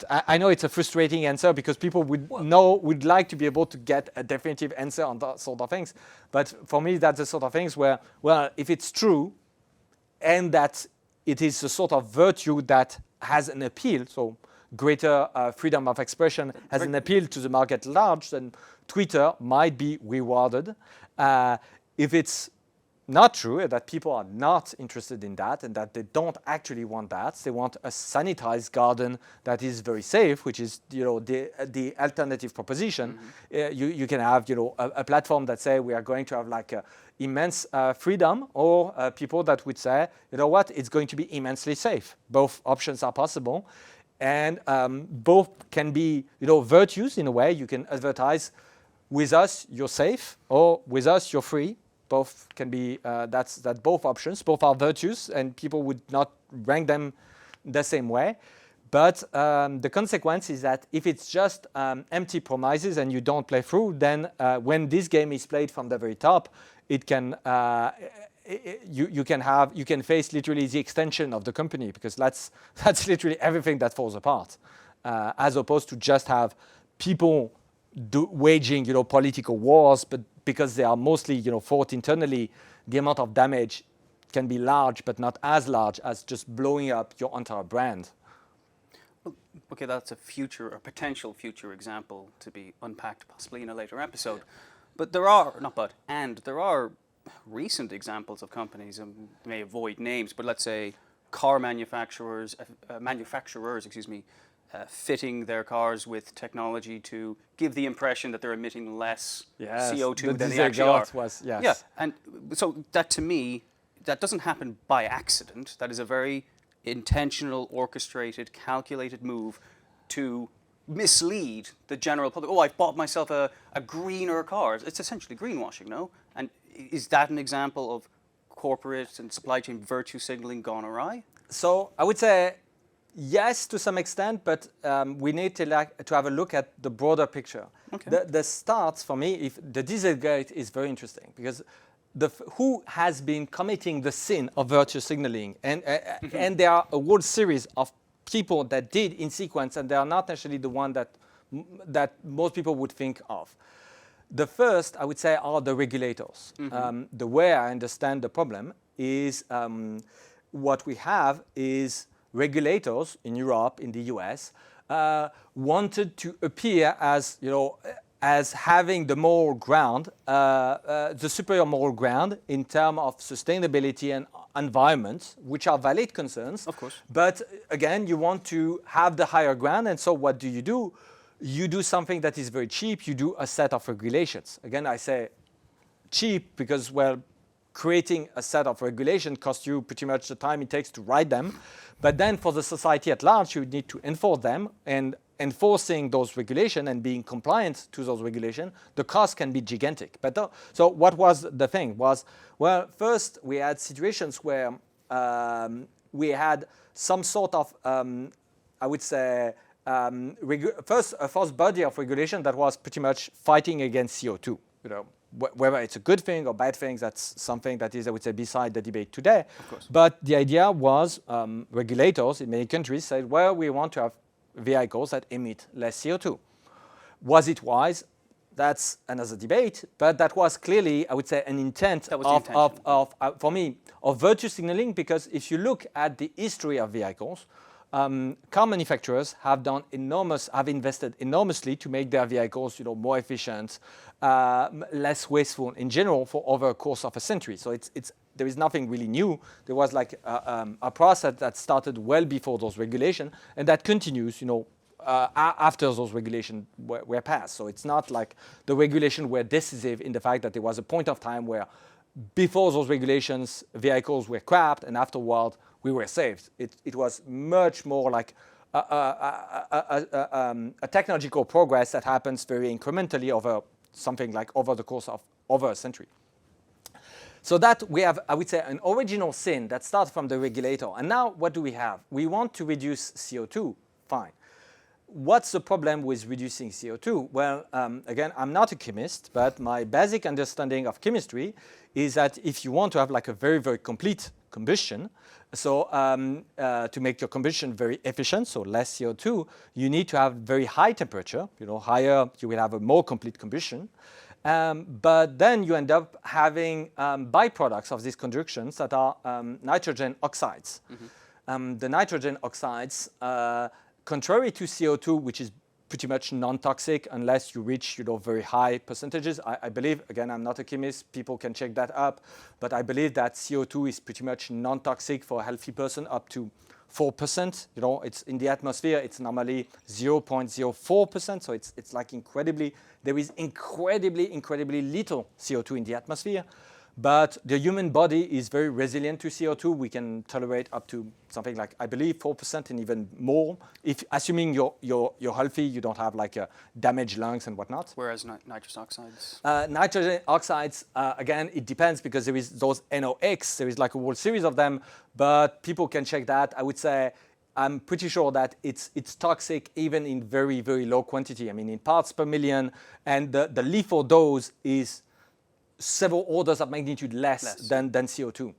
I know it's a frustrating answer because people would like to be able to get a definitive answer on that sort of things. But for me, that's the sort of things where, if it's true, and that it is a sort of virtue that has an appeal, so greater freedom of expression has an appeal to the market at large, then Twitter might be rewarded. If it's not true, that people are not interested in that and that they don't actually want that. They want a sanitized garden that is very safe, which is the alternative proposition. You can have a platform that say we are going to have like immense freedom, or people that would say, it's going to be immensely safe. Both options are possible, and both can be virtues in a way. You can advertise, with us you're safe, or with us you're free. Both can be, that's both options. Both are virtues, and people would not rank them the same way. But the consequence is that if it's just empty promises and you don't play through, then when this game is played from the very top, it can you can face literally the extension of the company, because that's literally everything that falls apart, as opposed to just have people waging political wars, but because they are mostly fought internally, the amount of damage can be large, but not as large as just blowing up your entire brand. Well, okay, that's a potential future example to be unpacked possibly in a later episode. But there are recent examples of companies, and may avoid names, but let's say car manufacturers, fitting their cars with technology to give the impression that they're emitting less CO2 than they actually are. Yeah, and so that, to me, that doesn't happen by accident. That is a very intentional, orchestrated, calculated move to mislead the general public. Oh, I've bought myself a greener car. It's essentially greenwashing, no? And is that an example of corporate and supply chain virtue signaling gone awry? So I would say yes, to some extent, but we need to have a look at the broader picture. Okay. The starts, for me, if the Dieselgate is very interesting, because who has been committing the sin of virtue signaling, and there are a whole series of people that did in sequence, and they are not necessarily the one that most people would think of. The first, I would say, are the regulators. The way I understand the problem is what we have is regulators in Europe, in the US, wanted to appear as, as having the moral ground, the superior moral ground in terms of sustainability and environment, which are valid concerns. Of course. But again, you want to have the higher ground, and so what do? You do something that is very cheap. You do a set of regulations. Again, I say cheap because, creating a set of regulations costs you pretty much the time it takes to write them. But then for the society at large, you need to enforce them, and enforcing those regulations and being compliant to those regulations, the cost can be gigantic. But so what was the thing was, first we had situations where we had some sort of, I would say, first a first body of regulation that was pretty much fighting against CO2. Whether it's a good thing or bad thing, that's something that is, I would say, beside the debate today. Of course. But the idea was regulators in many countries said, we want to have vehicles that emit less CO2. Was it wise? that's another debate, but that was clearly, I would say, an intent for me, of virtue signaling, because if you look at the history of vehicles, car manufacturers have invested enormously to make their vehicles, more efficient, less wasteful in general over a course of a century. So there is nothing really new. There was like a process that started well before those regulations, and that continues, after those regulations were passed. So it's not like the regulations were decisive in the fact that there was a point of time where before those regulations, vehicles were scrapped, and afterward, we were saved. It was much more like a technological progress that happens very incrementally over the course of over a century. So that we have, I would say, an original sin that starts from the regulator. And now what do we have? We want to reduce CO2. Fine. What's the problem with reducing CO2? Well, again, I'm not a chemist, but my basic understanding of chemistry is that if you want to have like a very, very complete combustion, so to make your combustion very efficient, so less CO2, you need to have very high temperature. Higher, you will have a more complete combustion. But then you end up having byproducts of these conjunctions that are nitrogen oxides. Mm-hmm. The nitrogen oxides, contrary to CO2, which is pretty much non-toxic unless you reach very high percentages. I believe, again, I'm not a chemist, people can check that up, but I believe that CO2 is pretty much non-toxic for a healthy person up to 4%. It's in the atmosphere, it's normally 0.04%, so it's like there is incredibly little CO2 in the atmosphere. But the human body is very resilient to CO2. We can tolerate up to something like, I believe, 4% and even more. If assuming you're healthy, you don't have like damaged lungs and whatnot. Whereas nitrous oxides? Nitrogen oxides, again, it depends because there is those NOx. There is like a whole series of them, but people can check that. I would say I'm pretty sure that it's toxic even in very, very low quantity. I mean, in parts per million, and the lethal dose is several orders of magnitude less than CO2.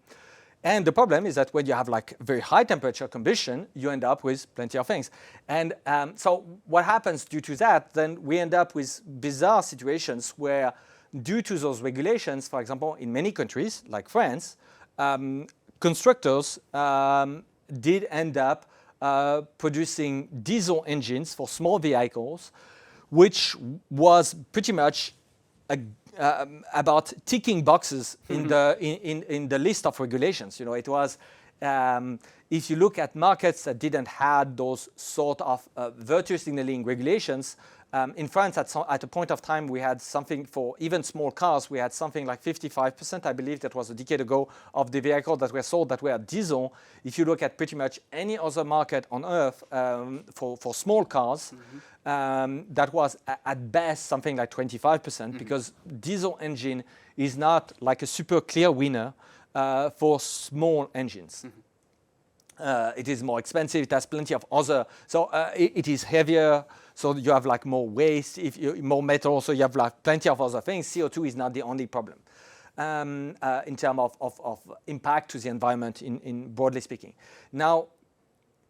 And the problem is that when you have like very high temperature combustion, you end up with plenty of things. And so what happens due to that, then we end up with bizarre situations where due to those regulations, for example, in many countries like France, constructors did end up producing diesel engines for small vehicles, which was pretty much about ticking boxes in the list of regulations. It was if you look at markets that didn't have those sort of virtue signaling regulations. In France, at a point of time, we had something for even small cars. We had something like 55%, I believe, that was a decade ago, of the vehicles that were sold that were diesel. If you look at pretty much any other market on Earth for small cars, that was at best something like 25%, because diesel engine is not like a super clear winner for small engines. It is more expensive. It has plenty of other. So it is heavier. So you have like more waste, more metal. So you have like plenty of other things. CO2 is not the only problem in terms of impact to the environment, in broadly speaking. Now,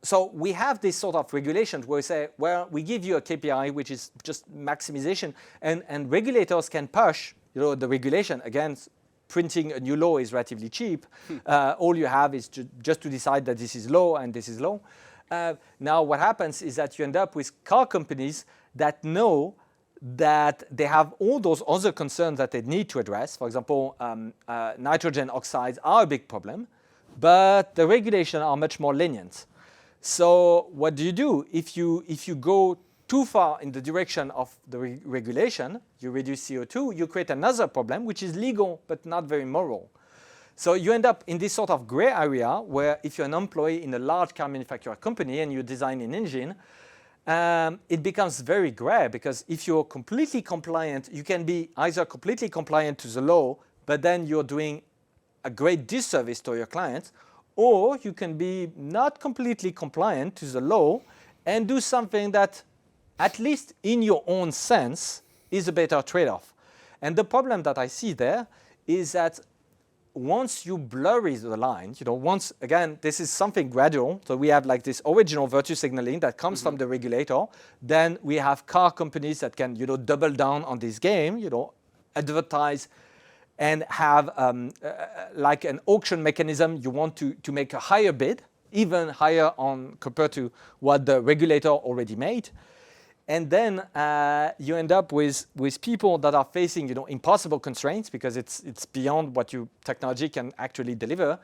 so we have this sort of regulations where we say, well, we give you a KPI, which is just maximization, and regulators can push, the regulation against. Printing a new law is relatively cheap. All you have is just to decide that this is low and this is low. Now what happens is that you end up with car companies that know that they have all those other concerns that they need to address. For example, nitrogen oxides are a big problem, but the regulations are much more lenient. So what do? If you go too far in the direction of the regulation, you reduce CO2, you create another problem, which is legal but not very moral. So you end up in this sort of gray area where if you're an employee in a large car manufacturer company and you design an engine, it becomes very gray, because if you're completely compliant, you can be either completely compliant to the law, but then you're doing a great disservice to your clients, or you can be not completely compliant to the law and do something that, at least in your own sense, is a better trade-off. And the problem that I see there is that once you blurry the line, once again, this is something gradual. So we have like this original virtue signaling that comes from the regulator. Then we have car companies that can, double down on this game, advertise and have like an auction mechanism. You want to make a higher bid, even higher compared to what the regulator already made. And then you end up with people that are facing, impossible constraints because it's beyond what your technology can actually deliver.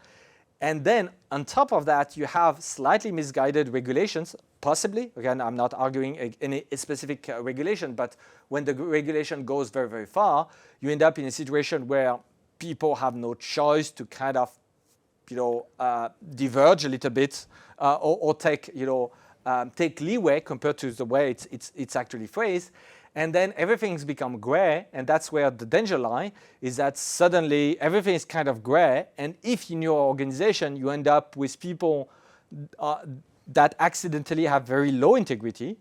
And then on top of that, you have slightly misguided regulations, possibly. Again, I'm not arguing any specific regulation, but when the regulation goes very, very far, you end up in a situation where people have no choice to kind of, diverge a little bit or take, take leeway compared to the way it's actually phrased. And then everything's become gray, and that's where the danger lies, is that suddenly everything is kind of gray, and if in your organization you end up with people that accidentally have very low integrity,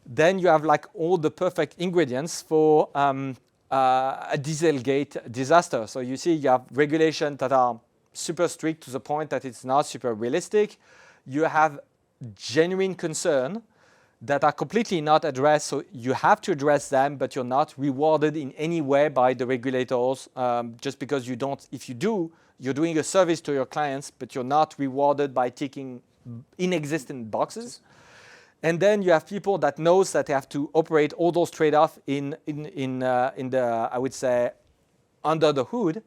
then you have like all the perfect ingredients for a Dieselgate disaster. So you see you have regulations that are super strict to the point that it's not super realistic. You have genuine concern that are completely not addressed, so you have to address them, but you're not rewarded in any way by the regulators just because you don't. If you do, you're doing a service to your clients, but you're not rewarded by ticking inexistent boxes. And then you have people that knows that they have to operate all those trade-offs in the, I would say, under the hood.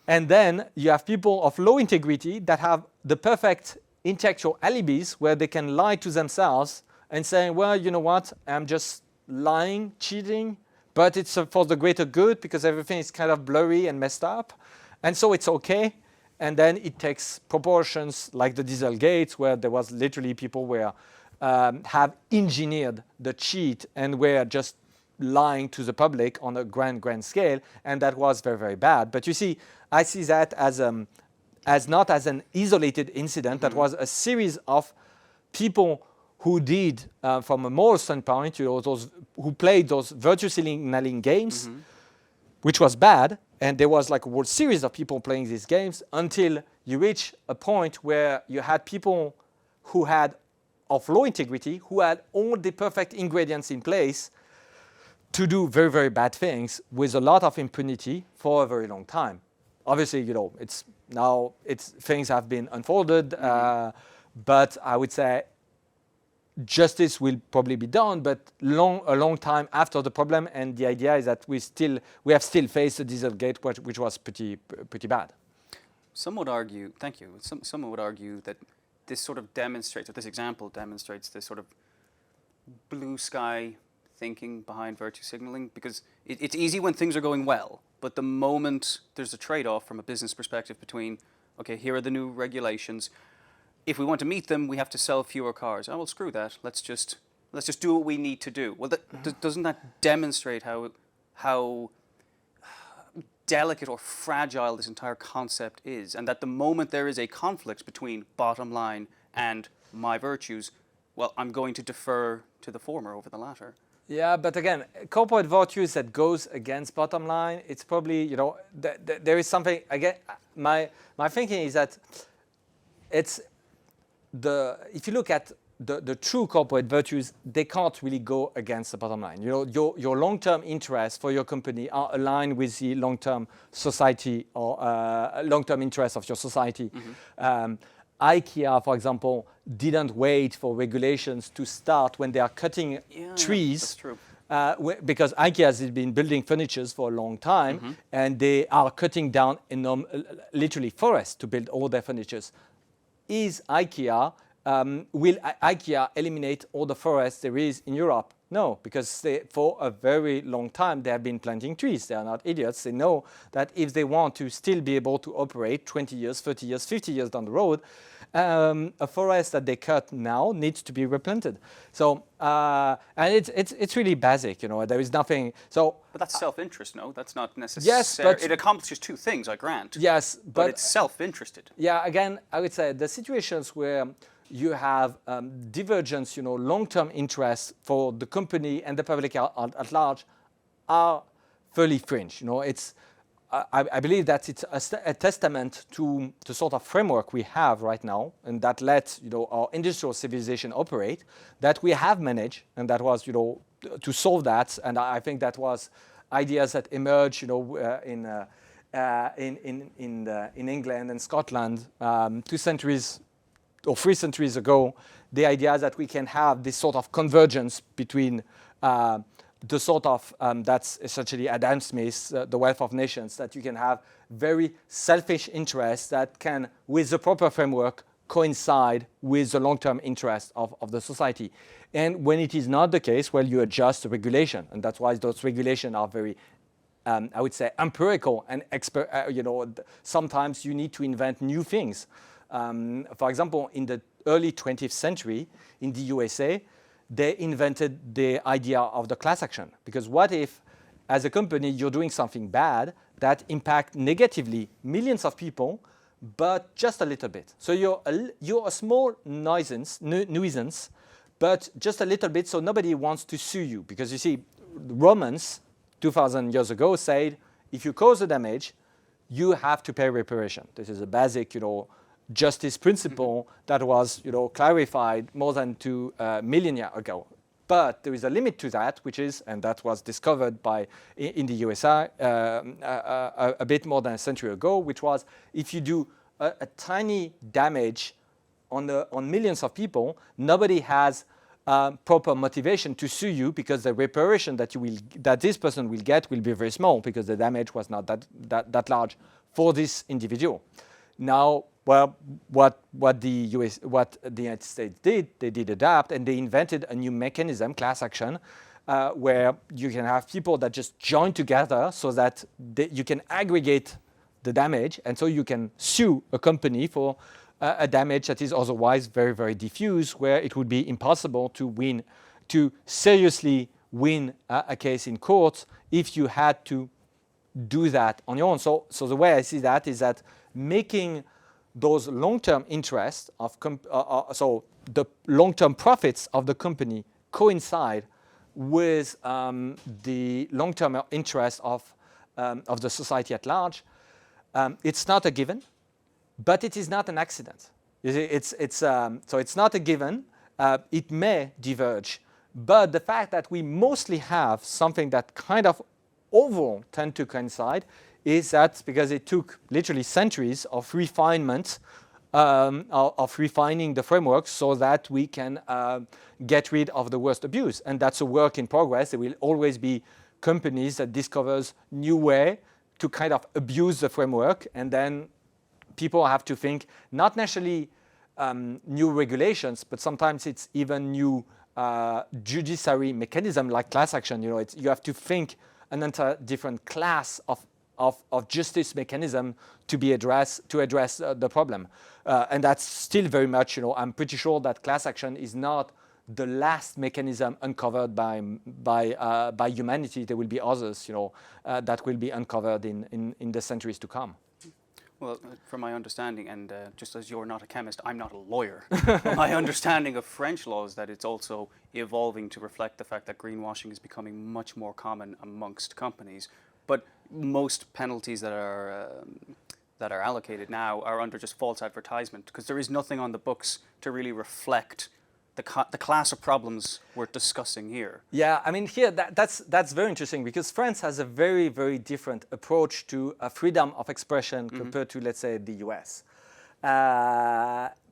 And then you have people of low integrity that have the perfect intellectual alibis where they can lie to themselves and saying, well, you know what, I'm just lying, cheating, but it's for the greater good because everything is kind of blurry and messed up. And so it's okay. And then it takes proportions like the Dieselgate, where there was literally people where have engineered the cheat and were just lying to the public on a grand scale. And that was very, very bad. But you see, I see that as not as an isolated incident. That was a series of people who did, from a moral standpoint, those who played those virtue signaling games, which was bad. And there was like a whole series of people playing these games until you reach a point where you had people who had of low integrity, who had all the perfect ingredients in place to do very, very bad things with a lot of impunity for a very long time. Obviously, things have been unfolded, but I would say justice will probably be done, but a long time after the problem. And the idea is that we have still faced the Dieselgate, which was pretty bad. Some would argue, thank you. Someone would argue that this sort of demonstrates, or this example demonstrates, this sort of blue sky thinking behind virtue signaling, because it's easy when things are going well, but the moment there's a trade-off from a business perspective between, okay, here are the new regulations. If we want to meet them, we have to sell fewer cars. Oh, well, screw that. Let's just do what we need to do. Well, doesn't that demonstrate how delicate or fragile this entire concept is, and that the moment there is a conflict between bottom line and my virtues, well, I'm going to defer to the former over the latter. Yeah, but again, corporate virtues that goes against bottom line, it's probably, there is something, again, my thinking is that if you look at the true corporate virtues, they can't really go against the bottom line. Your long-term interests for your company are aligned with the long-term society or long-term interests of your society. IKEA, for example, didn't wait for regulations to start when they are cutting trees. That's true. Because IKEA has been building furniture for a long time, and they are cutting down literally forests to build all their furniture. Will IKEA eliminate all the forests there is in Europe? No, because for a very long time they have been planting trees. They are not idiots. They know that if they want to still be able to operate 20 years, 30 years, 50 years down the road, a forest that they cut now needs to be replanted. So, and it's really basic. There is nothing. So, but that's self-interest, no? That's not necessary. Yes, but it accomplishes two things, I grant. Yes, but it's self-interested. Yeah, again, I would say the situations where you have divergence, long-term interests for the company and the public at large are fairly fringe. It's I believe that it's a testament to the sort of framework we have right now, and that let our industrial civilization operate, that we have managed, and that was to solve that. And I think that was ideas that emerged in England and Scotland 2 centuries or 3 centuries ago. The idea that we can have this sort of convergence between the sort of, that's essentially Adam Smith's The Wealth of Nations, that you can have very selfish interests that can, with the proper framework, coincide with the long-term interest of the society. And when it is not the case, well, you adjust the regulation. And that's why those regulations are very, I would say, empirical and sometimes you need to invent new things. For example, in the early 20th century in the USA, they invented the idea of the class action. Because what if, as a company, you're doing something bad that impacts negatively millions of people, but just a little bit? So you're a small nuisance, but just a little bit, so nobody wants to sue you. Because you see, the Romans, 2,000 years ago, said, if you cause the damage, you have to pay reparation. This is a basic, justice principle that was, clarified more than 2 million years ago. But there is a limit to that, which is, and that was discovered in the USA a bit more than a century ago, which was if you do a tiny damage on millions of people, nobody has proper motivation to sue you, because the reparation that this person will get will be very small, because the damage was not that large for this individual. Now, well, what the United States did, they did adapt, and they invented a new mechanism, class action, where you can have people that just join together so that you can aggregate the damage, and so you can sue a company for a damage that is otherwise very, very diffuse, where it would be impossible to seriously win a case in court if you had to do that on your own. So the way I see that is that making those long-term interests of so the long-term profits of the company coincide with the long-term interest of the society at large. It's not a given, but it is not an accident. So it's not a given. It may diverge, but the fact that we mostly have something that kind of overall tend to coincide is that because it took literally centuries of refinement, of refining the framework so that we can get rid of the worst abuse. And that's a work in progress. There will always be companies that discovers new way to kind of abuse the framework, and then people have to think not necessarily new regulations, but sometimes it's even new judiciary mechanism like class action. You have to think an entire different class of justice mechanism to address the problem. And that's still very much, I'm pretty sure that class action is not the last mechanism uncovered by humanity. There will be others, that will be uncovered in the centuries to come. Well, from my understanding, and just as you're not a chemist, I'm not a lawyer, my understanding of French law is that it's also evolving to reflect the fact that greenwashing is becoming much more common amongst companies. But most penalties that are allocated now are under just false advertisement, because there is nothing on the books to really reflect the class of problems we're discussing here. Yeah, I mean, here that's very interesting, because France has a very, very different approach to freedom of expression compared to, let's say, the US.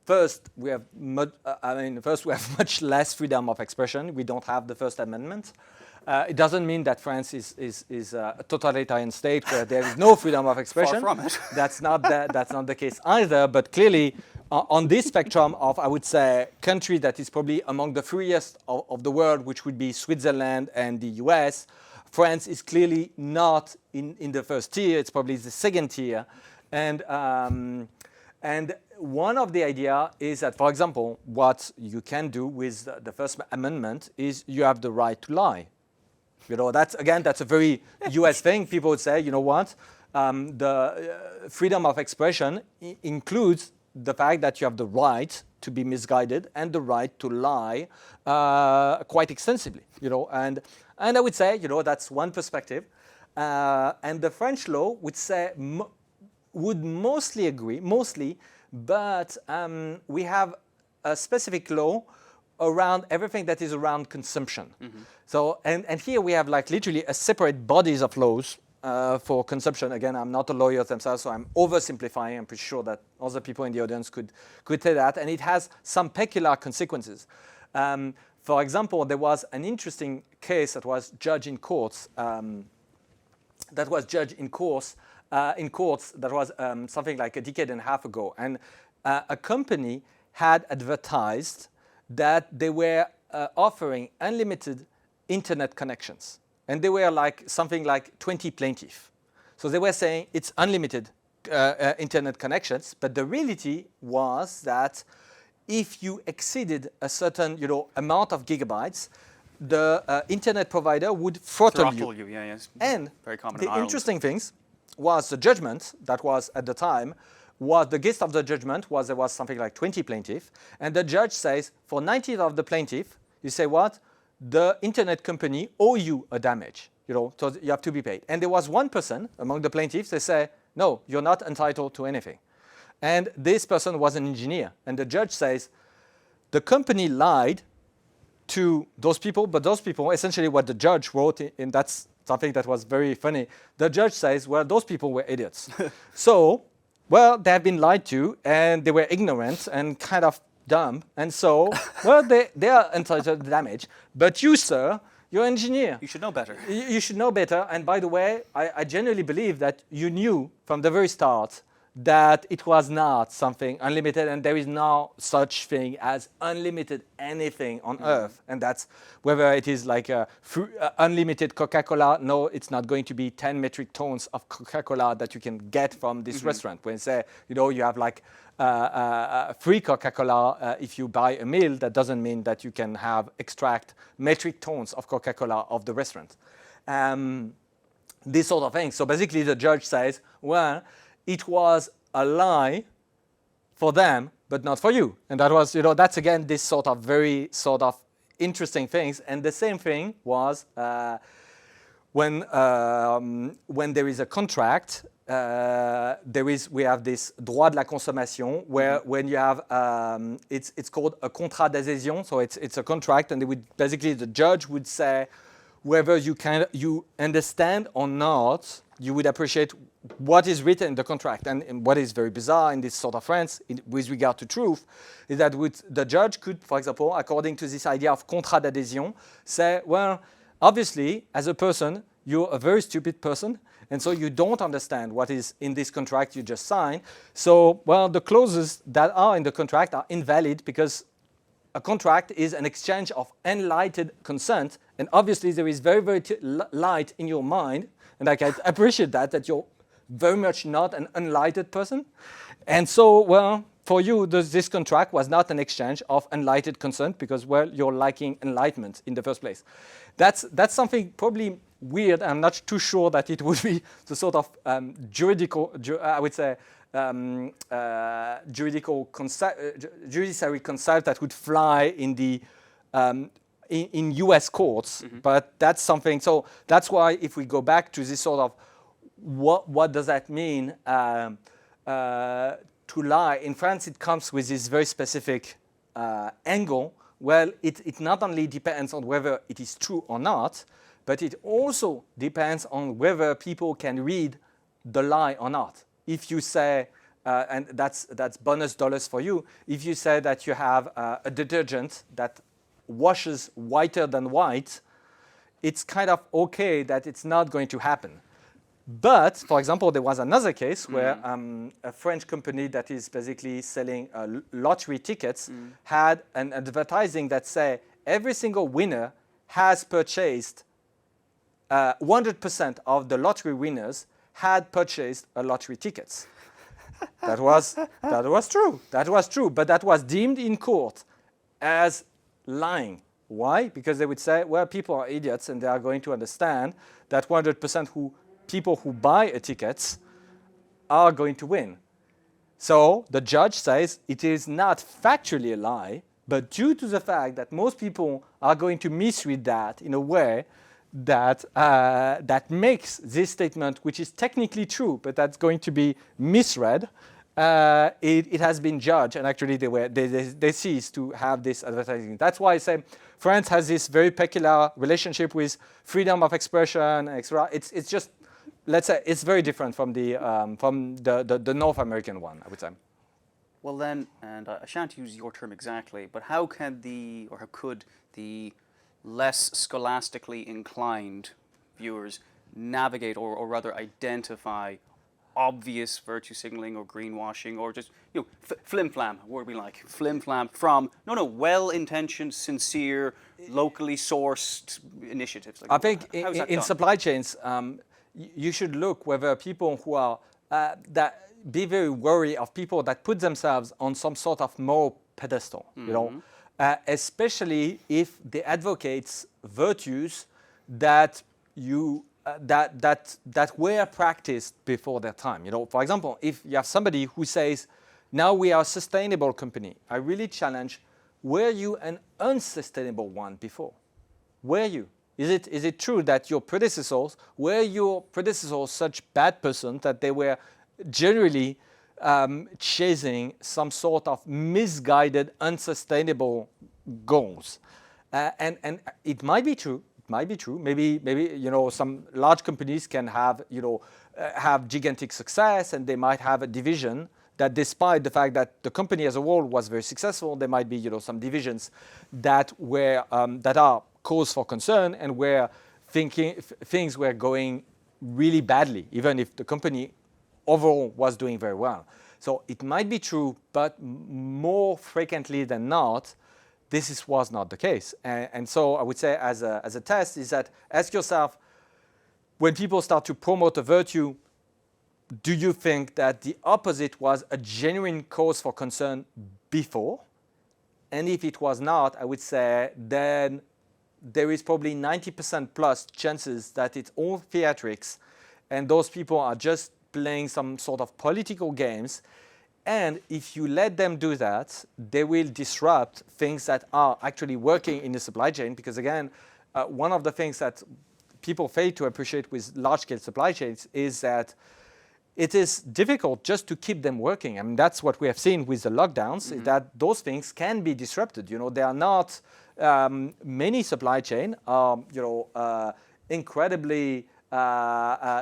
First, we have much less freedom of expression. We don't have the First Amendment. It doesn't mean that France is a totalitarian state where there is no freedom of expression. Far from it. That's not the case either. But clearly, on this spectrum of, I would say, country that is probably among the freest of the world, which would be Switzerland and the US, France is clearly not in the first tier. It's probably the second tier. And one of the idea is that, for example, what you can do with the First Amendment is you have the right to lie. That's a very US thing. People would say, the freedom of expression includes the fact that you have the right to be misguided and the right to lie quite extensively. And I would say, that's one perspective. And the French law would say, would mostly agree, but we have a specific law around everything that is around consumption. So, and here we have like literally a separate bodies of laws for consumption. Again, I'm not a lawyer themselves, so I'm oversimplifying. I'm pretty sure that other people in the audience could say that. And it has some peculiar consequences. For example, there was an interesting case that was judged in courts. That was something like a decade and a half ago. And a company had advertised that they were offering unlimited internet connections. And they were like something like 20 plaintiffs. So they were saying it's unlimited internet connections, but the reality was that if you exceeded a certain amount of gigabytes, the internet provider would throttle you. Yeah, yes. And very common the interesting things was the judgment that was at the time, was the gist of the judgment was there was something like 20 plaintiffs, and the judge says for 90 of the plaintiffs, you say what? The internet company owe you a damage, so you have to be paid. And there was one person among the plaintiffs, they say, no, you're not entitled to anything. And this person was an engineer, and the judge says, the company lied to those people, but those people, essentially what the judge wrote, and that's something that was very funny, the judge says, well, those people were idiots. So, well, they have been lied to, and they were ignorant and kind of dumb, and so, well, they are entitled to damage. But you, sir, you're an engineer. You should know better. You should know better, and by the way, I genuinely believe that you knew from the very start that it was not something unlimited, and there is no such thing as unlimited anything on earth. And that's whether it is like a unlimited Coca-Cola. No, it's not going to be 10 metric tons of Coca-Cola that you can get from this restaurant. When you say, you have like free Coca-Cola if you buy a meal, that doesn't mean that you can extract metric tons of Coca-Cola of the restaurant. This sort of thing. So basically the judge says, well, it was a lie for them, but not for you. And that was, that's again this sort of very sort of interesting things. And the same thing was when there is a contract, we have this droit de la consommation, where when you have, it's called a contrat d'adhésion. So it's a contract, and basically the judge would say whether you understand or not, you would appreciate what is written in the contract. And what is very bizarre in this sort of France, with regard to truth, is that the judge could, for example, according to this idea of contrat d'adhésion, say, well, obviously, as a person, you're a very stupid person, and so you don't understand what is in this contract you just signed. So, well, the clauses that are in the contract are invalid because a contract is an exchange of enlightened consent, and obviously there is very, very light in your mind, and I can appreciate that you're very much not an enlightened person. And so, well, for you, this contract was not an exchange of enlightened consent because, well, you're lacking enlightenment in the first place. That's something probably weird. I'm not too sure that it would be the sort of I would say, judiciary concept that would fly in the in U.S. courts, but that's something. So that's why if we go back to this sort of what does that mean to lie in France, it comes with this very specific angle. Well, it not only depends on whether it is true or not, but it also depends on whether people can read the lie or not. If you say, and that's bonus dollars for you, if you say that you have a detergent that washes whiter than white, it's kind of okay that it's not going to happen. But, for example, there was another case where a French company that is basically selling lottery tickets had an advertising that say every single winner has purchased 100% of the lottery winners had purchased a lottery tickets. That was true. That was true, but that was deemed in court as lying. Why? Because they would say, well, people are idiots and they are going to understand that 100% people who buy a ticket are going to win. So the judge says it is not factually a lie, but due to the fact that most people are going to misread that in a way that makes this statement, which is technically true, but that's going to be misread, it has been judged, and actually they ceased to have this advertising. That's why I say France has this very peculiar relationship with freedom of expression, etc. It's just, let's say, it's very different from the North American one, I would say. Well then, and I shan't use your term exactly, but how could the less scholastically inclined viewers navigate or rather identify obvious virtue signaling or greenwashing or just, flim-flam, a word we like, flim-flam from, well-intentioned, sincere, locally sourced initiatives? Like, I think in done? supply chains, you should look whether people who are, be very wary of people that put themselves on some sort of moral pedestal, especially if they advocate virtues that that were practiced before their time. For example, if you have somebody who says, now we are a sustainable company, I really challenge, were you an unsustainable one before? Were you? Is it true that were your predecessors such bad persons that they were generally chasing some sort of misguided, unsustainable goals? And it might be true. Maybe some large companies can have have gigantic success, and they might have a division that, despite the fact that the company as a whole was very successful, there might be some divisions that are cause for concern and where things were going really badly, even if the company overall was doing very well. So it might be true, but more frequently than not, this was not the case. And so I would say as a test is that ask yourself, when people start to promote a virtue, do you think that the opposite was a genuine cause for concern before? And if it was not, I would say then there is probably 90% plus chances that it's all theatrics and those people are just playing some sort of political games. And if you let them do that, they will disrupt things that are actually working in the supply chain. Because again, one of the things that people fail to appreciate with large-scale supply chains is that it is difficult just to keep them working. I mean, that's what we have seen with the lockdowns, is that those things can be disrupted. They are not, many supply chain are, incredibly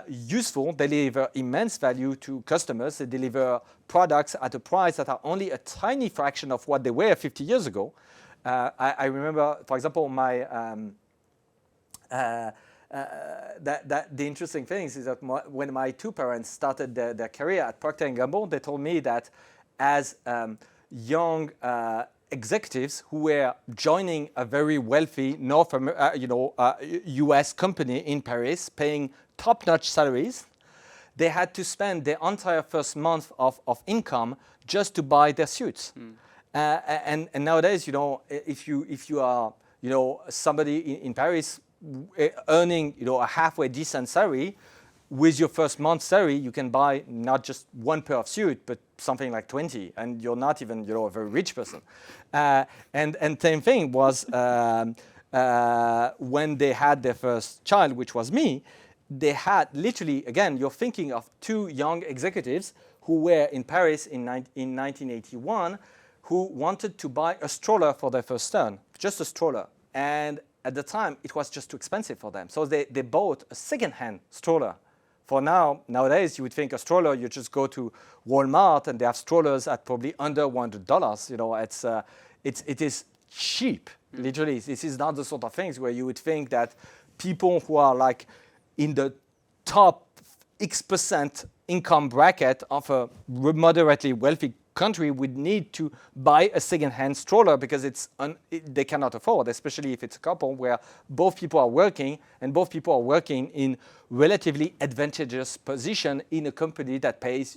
useful. They deliver immense value to customers. They deliver products at a price that are only a tiny fraction of what they were 50 years ago. I remember, for example, the interesting thing is that when my two parents started their career at Procter & Gamble, they told me that as young executives who were joining a very wealthy US company in Paris, paying top-notch salaries, they had to spend their entire first month of income just to buy their suits. And nowadays, if you are somebody in Paris earning a halfway decent salary, with your first month's salary, you can buy not just one pair of suits, but something like 20, and you're not even a very rich person. And same thing was when they had their first child, which was me. They had literally, again, you're thinking of two young executives who were in Paris in 1981, who wanted to buy a stroller for their first son, just a stroller. And at the time, it was just too expensive for them. So they bought a second-hand stroller. For nowadays, you would think a stroller, you just go to Walmart and they have strollers at probably under $100. It is cheap, literally. This is not the sort of things where you would think that people who are like in the top X% income bracket of a moderately wealthy country would need to buy a second-hand stroller because they cannot afford, especially if it's a couple where both people are working and both people are working in relatively advantageous position in a company that pays,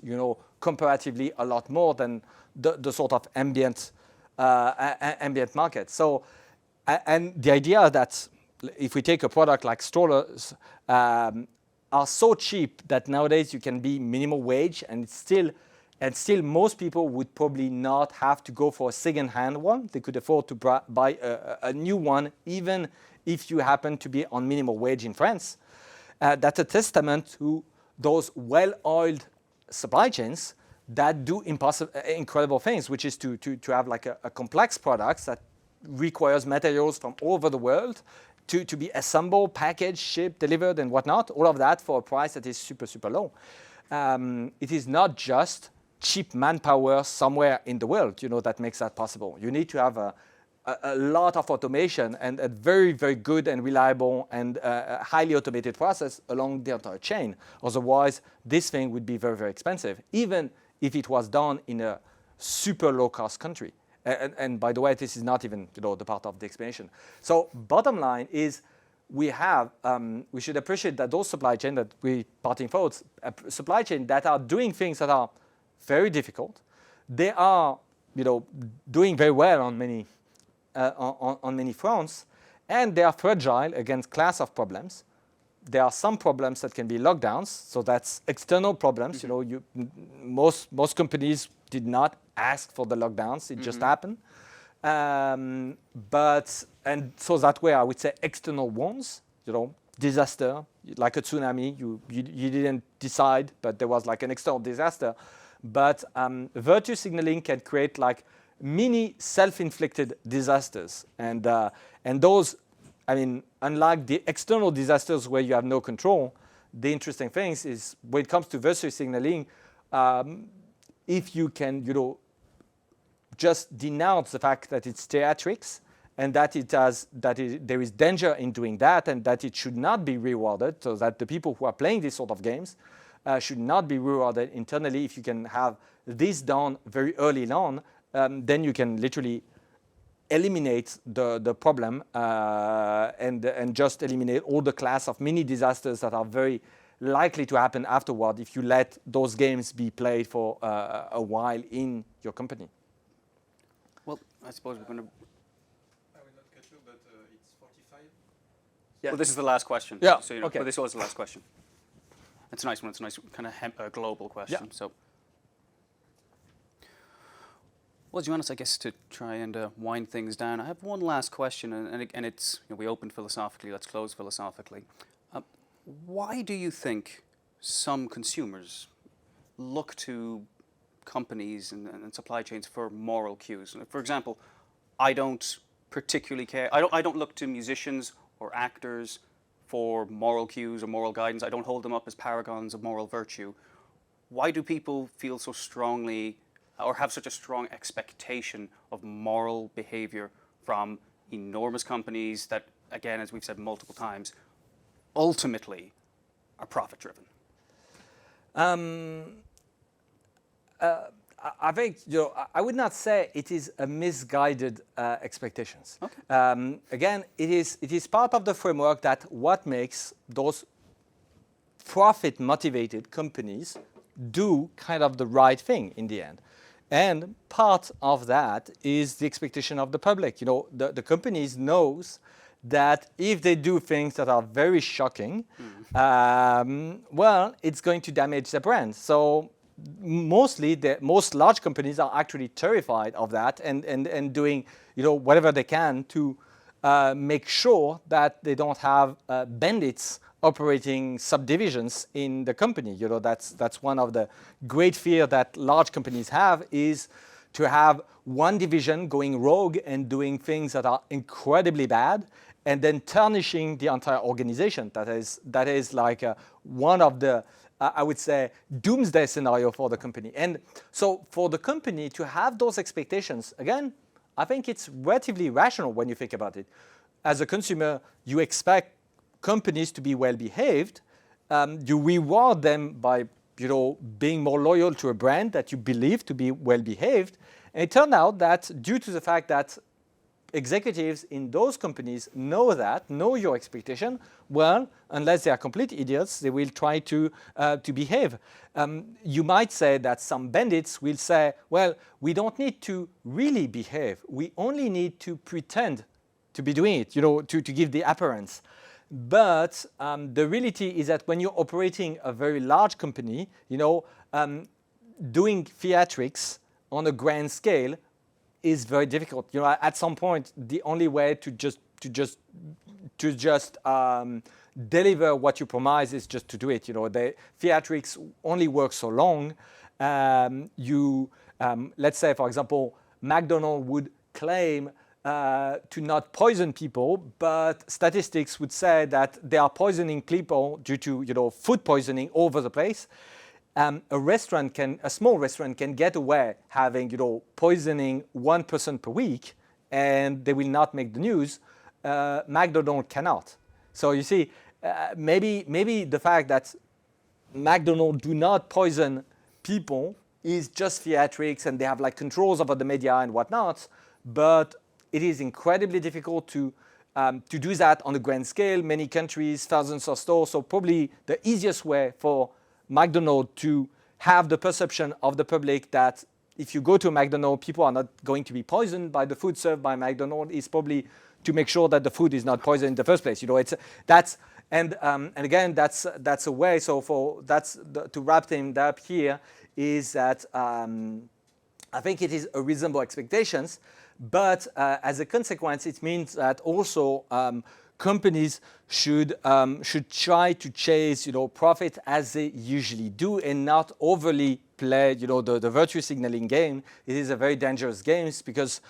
comparatively a lot more than the sort of ambient market. So, and the idea that if we take a product like strollers, are so cheap that nowadays you can be minimum wage and it's still And still, most people would probably not have to go for a second-hand one. They could afford to buy a new one, even if you happen to be on minimum wage in France. That's a testament to those well-oiled supply chains that do incredible things, which is to have like a complex product that requires materials from all over the world to be assembled, packaged, shipped, delivered, and whatnot. All of that for a price that is super, super low. It is not just cheap manpower somewhere in the world, that makes that possible. You need to have a lot of automation and a very, very good and reliable and highly automated process along the entire chain. Otherwise, this thing would be very, very expensive, even if it was done in a super low-cost country. And by the way, this is not even the part of the explanation. So bottom line is we should appreciate that those supply chains that we parting thoughts, supply chain that are doing things that are very difficult. They are doing very well on many fronts, and they are fragile against class of problems. There are some problems that can be lockdowns, so that's external problems. Most companies did not ask for the lockdowns; it just happened. And so that way, I would say external ones. Disaster like a tsunami. You didn't decide, but there was like an external disaster. But virtue signaling can create like mini self-inflicted disasters, and those. I mean, unlike the external disasters where you have no control, the interesting thing is when it comes to virtue signaling, if you can, just denounce the fact that it's theatrics and that there is danger in doing that and that it should not be rewarded, so that the people who are playing these sort of games should not be rewarded internally. If you can have this done very early on, then you can literally eliminate the problem and just eliminate all the class of mini disasters that are very likely to happen afterward if you let those games be played for a while in your company. Well, I suppose we're going to... I will not cut you, but it's 45. Yeah. Well, this is the last question. Yeah, So, okay. But this was the last question. It's a nice one. It's a nice kind of global question. Yeah. So, well, Joannes, I guess to try and wind things down, I have one last question, and it's, we opened philosophically, let's close philosophically. Why do you think some consumers look to companies and supply chains for moral cues? For example, I don't particularly care. I don't look to musicians or actors for moral cues or moral guidance. I don't hold them up as paragons of moral virtue. Why do people feel so strongly or have such a strong expectation of moral behavior from enormous companies that, again, as we've said multiple times, ultimately are profit-driven? I think I would not say it is a misguided expectations. Okay. Again, it is part of the framework that what makes those profit-motivated companies do kind of the right thing in the end. And part of that is the expectation of the public. The companies knows that if they do things that are very shocking, well, it's going to damage the brand. So mostly, most large companies are actually terrified of that and doing whatever they can to make sure that they don't have bandits operating subdivisions in the company. That's one of the great fear that large companies have, is to have one division going rogue and doing things that are incredibly bad and then tarnishing the entire organization. That is like one of the I would say doomsday scenario for the company. And so for the company to have those expectations, again, I think it's relatively rational when you think about it. As a consumer, you expect companies to be well behaved. You reward them by being more loyal to a brand that you believe to be well behaved. And it turned out that due to the fact that executives in those companies know your expectation, well, unless they are complete idiots, they will try to behave. You might say that some bandits will say, well, we don't need to really behave. We only need to pretend to be doing it, to give the appearance. But the reality is that when you're operating a very large company, doing theatrics on a grand scale is very difficult. You know, at some point, the only way to just deliver what you promise is just to do it. You know, the theatrics only work so long. Let's say, for example, McDonald's would claim to not poison people, but statistics would say that they are poisoning people due to, you know, food poisoning all over the place. A small restaurant can get away having, you know, poisoning one person per week, and they will not make the news. McDonald's cannot. So you see, maybe the fact that McDonald's do not poison people is just theatrics, and they have like controls over the media and whatnot. But it is incredibly difficult to do that on a grand scale. Many countries, thousands of stores. So probably the easiest way for McDonald's to have the perception of the public that if you go to McDonald's, people are not going to be poisoned by the food served by McDonald's is probably to make sure that the food is not poisoned in the first place. You know, and again, that's a way. So to wrap things up here is that I think it is a reasonable expectations, but as a consequence, it means that also companies should try to chase, you know, profit as they usually do, and not overly play, you know, the virtue signaling game. It is a very dangerous game because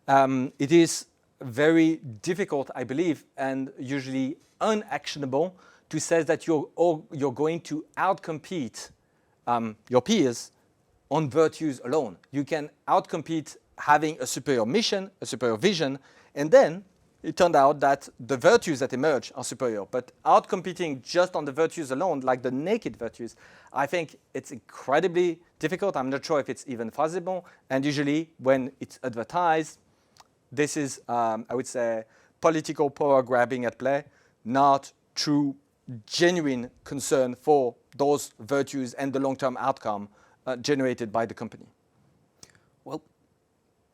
it is very difficult, I believe, and usually unactionable to say that you're going to outcompete your peers on virtues alone. You can outcompete having a superior mission, a superior vision, and then it turned out that the virtues that emerge are superior. But outcompeting just on the virtues alone, like the naked virtues, I think it's incredibly difficult. I'm not sure if it's even feasible. And usually when it's advertised, this is, I would say, political power grabbing at play, not true, genuine concern for those virtues and the long-term outcome generated by the company. Well,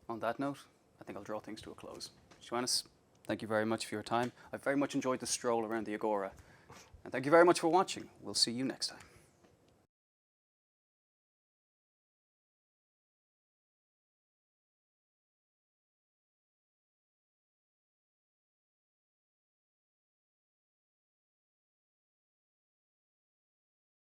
on that note, I think I'll draw things to a close. Joannes, thank you very much for your time. I've very much enjoyed the stroll around the Agora. And thank you very much for watching. We'll see you next time.